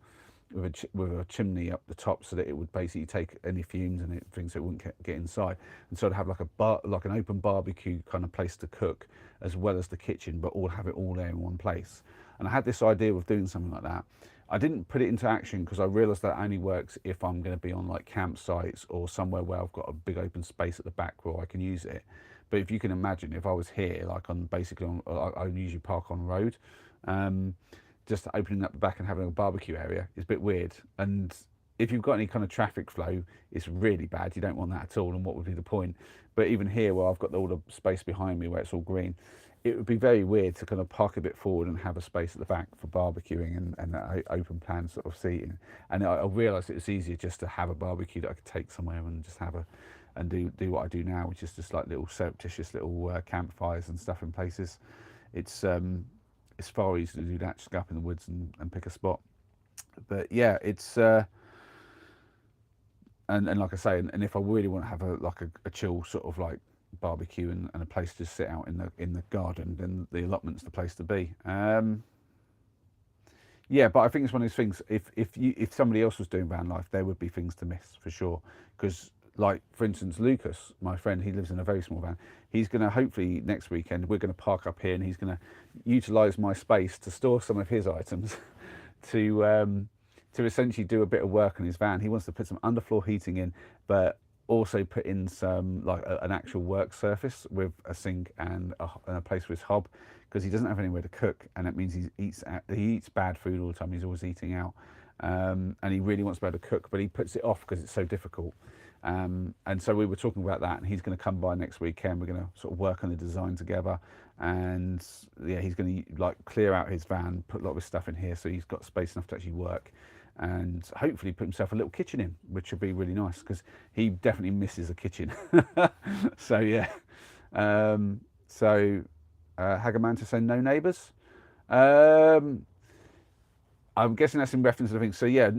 chimney up the top, so that it would basically take any fumes and things that wouldn't get inside, and so I'd have like like an open barbecue kind of place to cook as well as the kitchen, but have it all there in one place. And I had this idea of doing something like that. I didn't put it into action because I realised that only works if I'm going to be on like campsites or somewhere where I've got a big open space at the back where I can use it. But if you can imagine, if I was here, like on basically on, I usually park on road, um, just opening up the back and having a barbecue area is a bit weird. And if you've got any kind of traffic flow, it's really bad. You don't want that at all. And what would be the point? But even here, where I've got all the space behind me where it's all green, it would be very weird to kind of park a bit forward and have a space at the back for barbecuing and that open plan sort of seating. And I realised it was easier just to have a barbecue that I could take somewhere and just have and do what I do now, which is just like little surreptitious little campfires and stuff in places. It's far easier to do that, just go up in the woods and pick a spot. But yeah, it's and like I say, and if I really want to have a chill sort of like barbecue and a place to sit out in the garden, then the allotment's the place to be. Yeah, but I think it's one of those things. If somebody else was doing van life, there would be things to miss for sure. Because like for instance, Lucas, my friend, he lives in a very small van. He's going to hopefully next weekend we're going to park up here, and he's going to utilise my space to store some of his items to essentially do a bit of work on his van. He wants to put some underfloor heating in, but also put in some like an actual work surface with a sink and a place for his hob, because he doesn't have anywhere to cook, and it means he eats bad food all the time. He's always eating out, and he really wants to be able to cook, but he puts it off because it's so difficult. And so we were talking about that, and he's going to come by next weekend. We're going to sort of work on the design together, and yeah, he's going to like clear out his van, put a lot of his stuff in here, so he's got space enough to actually work, and hopefully put himself a little kitchen in, which would be really nice because he definitely misses a kitchen. So yeah, Hagaman to say no neighbours. I'm guessing that's in reference to the thing. So yeah,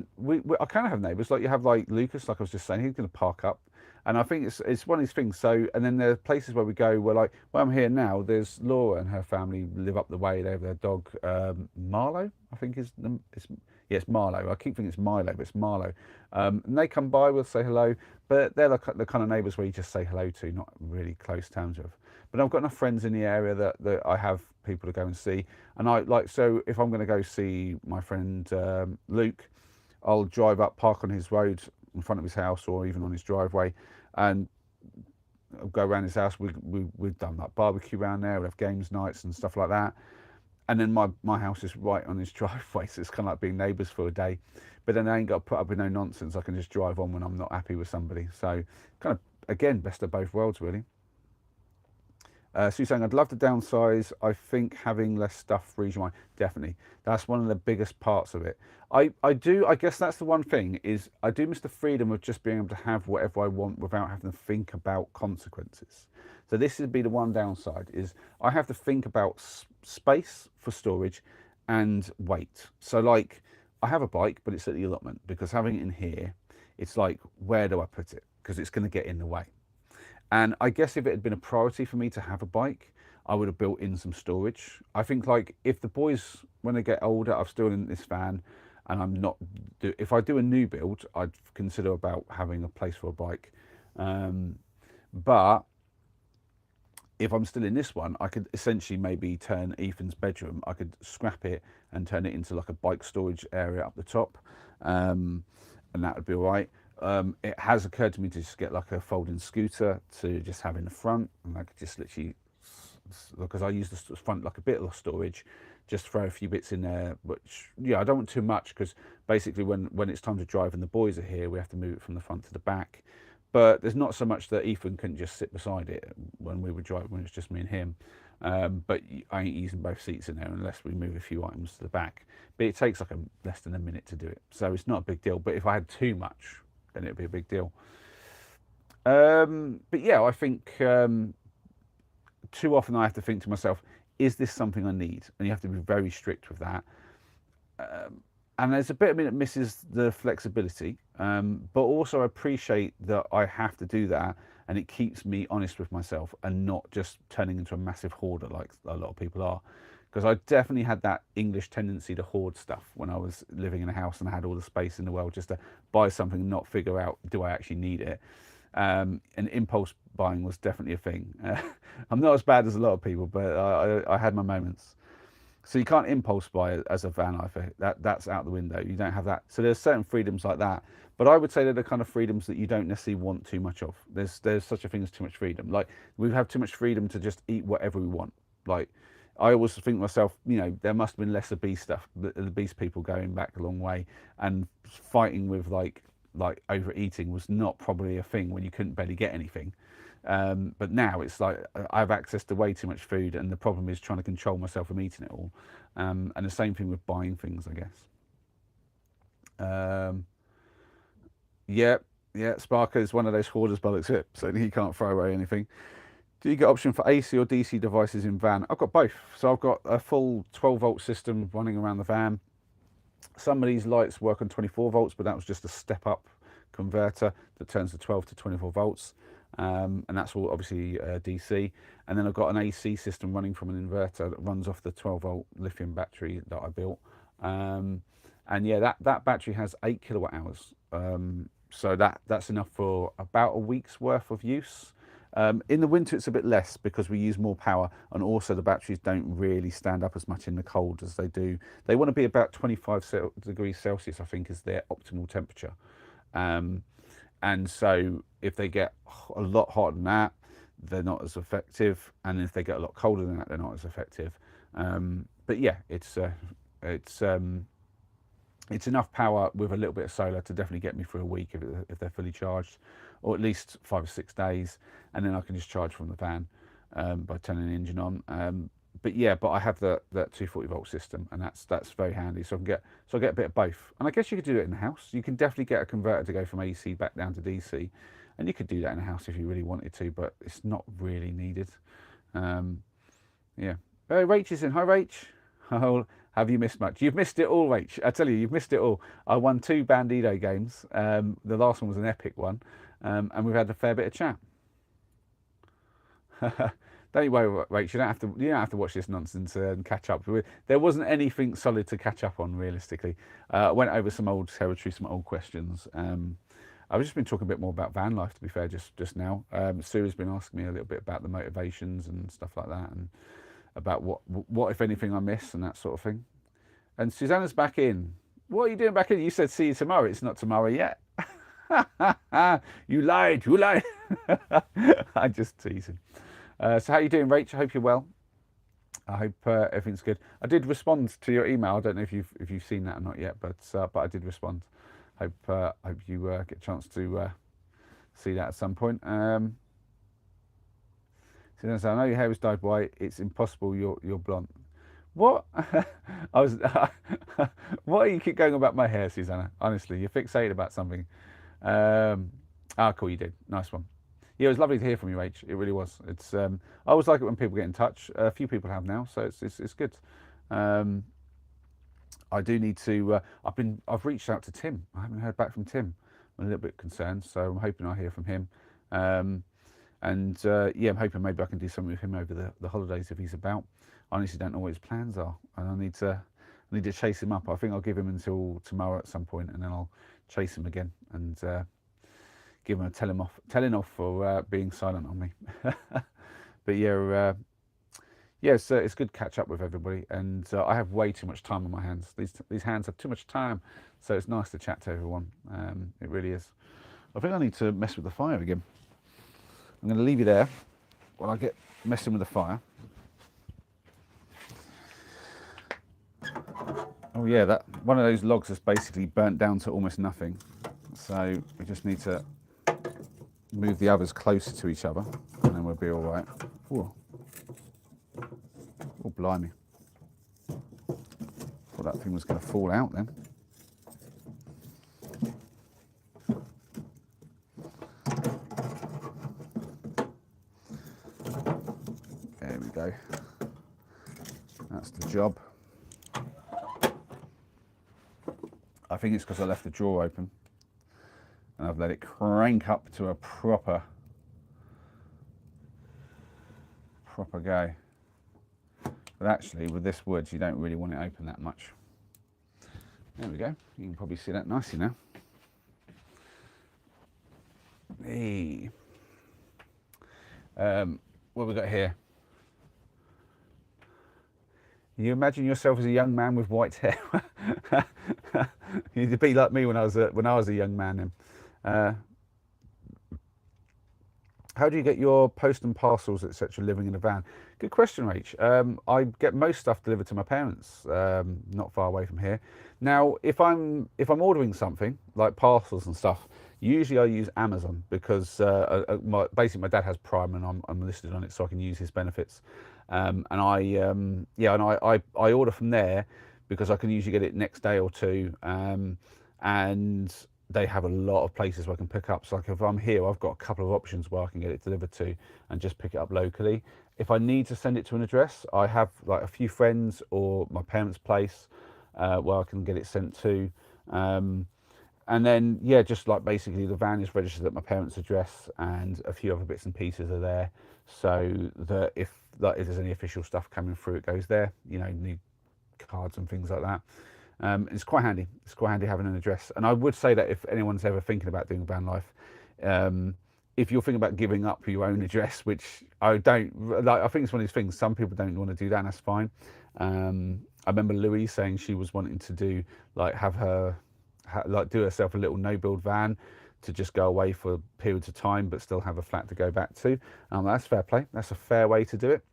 I kind of have neighbours. Like you have like Lucas, like I was just saying, he's going to park up, and I think it's one of these things. So and then there are places where we go where like where I'm here now. There's Laura and her family live up the way. They have their dog Marlowe, I think yeah, it's Marlowe. I keep thinking it's Milo, but it's Marlowe. And they come by, we'll say hello, but they're like the kind of neighbours where you just say hello to, not really close terms with. But I've got enough friends in the area that I have people to go and see. And I like, so if I'm going to go see my friend Luke, I'll drive up, park on his road in front of his house or even on his driveway, and I'll go around his house. We've done like barbecue around there. We have games nights and stuff like that. And then my house is right on his driveway, so it's kind of like being neighbours for a day. But then I ain't got to put up with no nonsense. I can just drive on when I'm not happy with somebody. So kind of, again, best of both worlds, really. So you're saying, I'd love to downsize. I think having less stuff frees your mind. Definitely. That's one of the biggest parts of it. I do, I guess that's the one thing, is I do miss the freedom of just being able to have whatever I want without having to think about consequences. So this would be the one downside, is I have to think about space for storage and weight. So like, I have a bike, but it's at the allotment, because having it in here, it's like, where do I put it? Because it's going to get in the way. And I guess if it had been a priority for me to have a bike, I would have built in some storage. I think like if the boys, when they get older, I'm still in this van and I'm not, if I do a new build, I'd consider about having a place for a bike. But if I'm still in this one, I could essentially maybe turn Ethan's bedroom, I could scrap it and turn it into like a bike storage area up the top. And that would be all right. It has occurred to me to just get like a folding scooter to just have in the front, and I could just literally, because I use the front like a bit of storage, just throw a few bits in there, which, yeah, I don't want too much, because basically when it's time to drive and the boys are here, we have to move it from the front to the back. But there's not so much that Ethan couldn't just sit beside it when we were driving, when it's just me and him. But I ain't using both seats in there unless we move a few items to the back. But it takes like less than a minute to do it, so it's not a big deal. But if I had too much, then it'd be a big deal. But yeah, I think too often I have to think to myself, is this something I need? And you have to be very strict with that. And there's a bit of me that misses the flexibility, but also I appreciate that I have to do that, and it keeps me honest with myself and not just turning into a massive hoarder like a lot of people are. Because I definitely had that English tendency to hoard stuff when I was living in a house and I had all the space in the world just to buy something and not figure out, do I actually need it? And impulse buying was definitely a thing. I'm not as bad as a lot of people, but I had my moments. So you can't impulse buy as a van lifer. That's out the window. You don't have that. So there's certain freedoms like that. But I would say they're the kind of freedoms that you don't necessarily want too much of. There's such a thing as too much freedom. Like, we have too much freedom to just eat whatever we want. Like, I always think to myself, you know, there must have been less obese stuff, the obese people going back a long way, and fighting with like overeating was not probably a thing when you couldn't barely get anything. But now it's like I have access to way too much food, and the problem is trying to control myself from eating it all. And the same thing with buying things, I guess. Yeah, Sparker is one of those hoarders bollocks, so he can't throw away anything. Do you get option for AC or DC devices in van? I've got both. So I've got a full 12-volt system running around the van. Some of these lights work on 24 volts, but that was just a step-up converter that turns the 12 to 24 volts. And that's all obviously DC. And then I've got an AC system running from an inverter that runs off the 12-volt lithium battery that I built. And yeah, that battery has 8 kilowatt hours. So that's enough for about a week's worth of use. In the winter it's a bit less because we use more power, and also the batteries don't really stand up as much in the cold as they do. They want to be about 25 degrees Celsius, I think, is their optimal temperature. And so if they get a lot hotter than that, they're not as effective, and if they get a lot colder than that, they're not as effective. But yeah, it's enough power with a little bit of solar to definitely get me through a week if they're fully charged, or at least 5 or 6 days, and then I can just charge from the van by turning the engine on. But yeah, I have that 240-volt system, and that's very handy. So I get a bit of both, and I guess you could do it in the house. You can definitely get a converter to go from AC back down to DC, and you could do that in the house if you really wanted to, but it's not really needed. Yeah. Rach is in. Hi, Rach. Oh, have you missed much? You've missed it all, Rach. I tell you, you've missed it all. I won 2 Bandido games. The last one was an epic one, and we've had a fair bit of chat. Don't you worry, Rach. You don't have to watch this nonsense and catch up. There wasn't anything solid to catch up on, realistically. I went over some old territory, some old questions. I've just been talking a bit more about van life, to be fair, just now. Sue has been asking me a little bit about the motivations and stuff like that, and about what if anything I miss and that sort of thing. And Susanna's back in. What are you doing back in? You said see you tomorrow. It's not tomorrow yet. You lied. I'm just teasing. So how you doing, Rach? I hope you're well. I hope everything's good. I did respond to your email. I don't know if you've seen that or not yet, but I did respond. Hope you get a chance to see that at some point. So I know your hair was dyed white. It's impossible. You're blonde. What? I was. Why you keep going about my hair, Susanna? Honestly, you're fixated about something. Cool. You did. Nice one. Yeah, it was lovely to hear from you, H. It really was. It's. I always like it when people get in touch. A few people have now, so it's good. Um, I do need to. I've reached out to Tim. I haven't heard back from Tim. I'm a little bit concerned, so I'm hoping I'll hear from him. Yeah, I'm hoping maybe I can do something with him over the holidays if he's about. I honestly don't know what his plans are, and I need to chase him up. I think I'll give him until tomorrow at some point, and then I'll chase him again and give him a telling off for being silent on me. But yeah, yeah, it's good to catch up with everybody, and I have way too much time on my hands. These hands have too much time, so it's nice to chat to everyone. It really is. I think I need to mess with the fire again. I'm going to leave you there while I get messing with the fire. Oh yeah, that one of those logs is basically burnt down to almost nothing. So we just need to move the others closer to each other, and then we'll be all right. Ooh. Oh, blimey. Thought that thing was going to fall out then. There we go. That's the job. I think it's because I left the drawer open and I've let it crank up to a proper go. But actually, with this wood, you don't really want it open that much. There we go. You can probably see that nicely now. Hey. What have we got here? You imagine yourself as a young man with white hair. You'd be like me when I was a young man. Then, how do you get your post and parcels, etc., living in a van? Good question, Rach. I get most stuff delivered to my parents, not far away from here. Now, if I'm ordering something like parcels and stuff, usually I use Amazon because basically my dad has Prime and I'm listed on it, so I can use his benefits. And I order from there because I can usually get it next day or two, and they have a lot of places where I can pick up. So like if I'm here, I've got a couple of options where I can get it delivered to and just pick it up locally. If I need to send it to an address, I have like a few friends or my parents' place where I can get it sent to. And then, yeah, just like basically the van is registered at my parents' address and a few other bits and pieces are there. So that if there's any official stuff coming through, it goes there, you know, new cards and things like that. It's quite handy. It's quite handy having an address. And I would say that if anyone's ever thinking about doing van life, if you're thinking about giving up your own address, which I don't like, I think it's one of these things. Some people don't want to do that, and that's fine. I remember Louise saying she was wanting to do like do herself a little no-build van to just go away for periods of time, but still have a flat to go back to. That's fair play. That's a fair way to do it.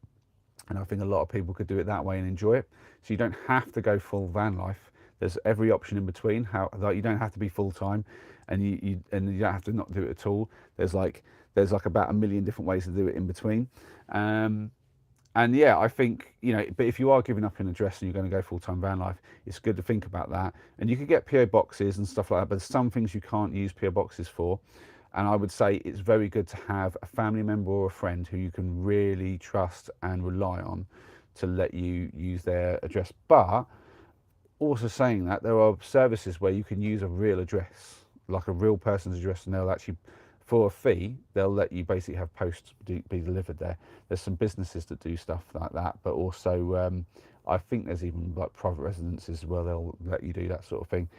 And I think a lot of people could do it that way and enjoy it. So you don't have to go full van life. There's every option in between. You don't have to be full time, and you don't have to not do it at all. There's like about a million different ways to do it in between. And yeah, I think, you know, but if you are giving up an address and you're going to go full-time van life, it's good to think about that. And you could get PO boxes and stuff like that, but there's some things you can't use PO boxes for. And I would say it's very good to have a family member or a friend who you can really trust and rely on to let you use their address. But also saying that, there are services where you can use a real address, like a real person's address, and they'll actually, for a fee, they'll let you basically have posts be delivered there. There's some businesses that do stuff like that, but also I think there's even like private residences where they'll let you do that sort of thing.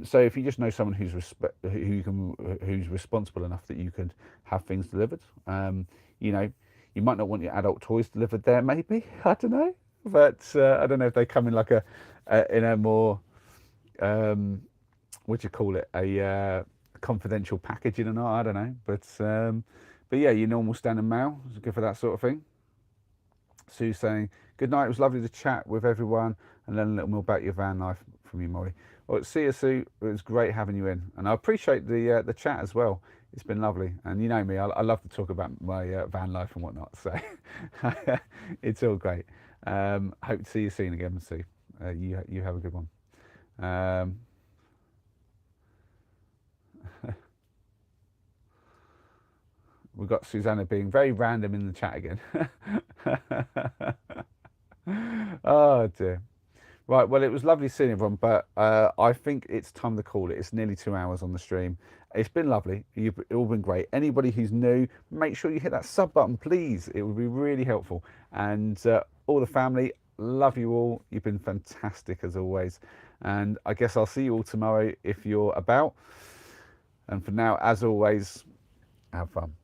So if you just know someone who's responsible enough that you can have things delivered, you know, you might not want your adult toys delivered there, maybe, I don't know, but I don't know if they come in like in a more what do you call it, a confidential packaging or not, I don't know, but yeah, your normal standard mail is good for that sort of thing. Sue's saying, good night, it was lovely to chat with everyone and learn a little more about your van life from you, Molly. Well, see you, Sue. It was great having you in, and I appreciate the chat as well. It's been lovely, and you know me, I love to talk about my van life and whatnot. So it's all great. Hope to see you soon again, Sue. You have a good one. Um, we've got Susanna being very random in the chat again. Oh dear. Right, well, it was lovely seeing everyone, but I think it's time to call it. It's nearly 2 hours on the stream. It's been lovely. You've all been great. Anybody who's new, make sure you hit that sub button, please. It would be really helpful. And all the family, love you all. You've been fantastic as always. And I guess I'll see you all tomorrow if you're about. And for now, as always, have fun.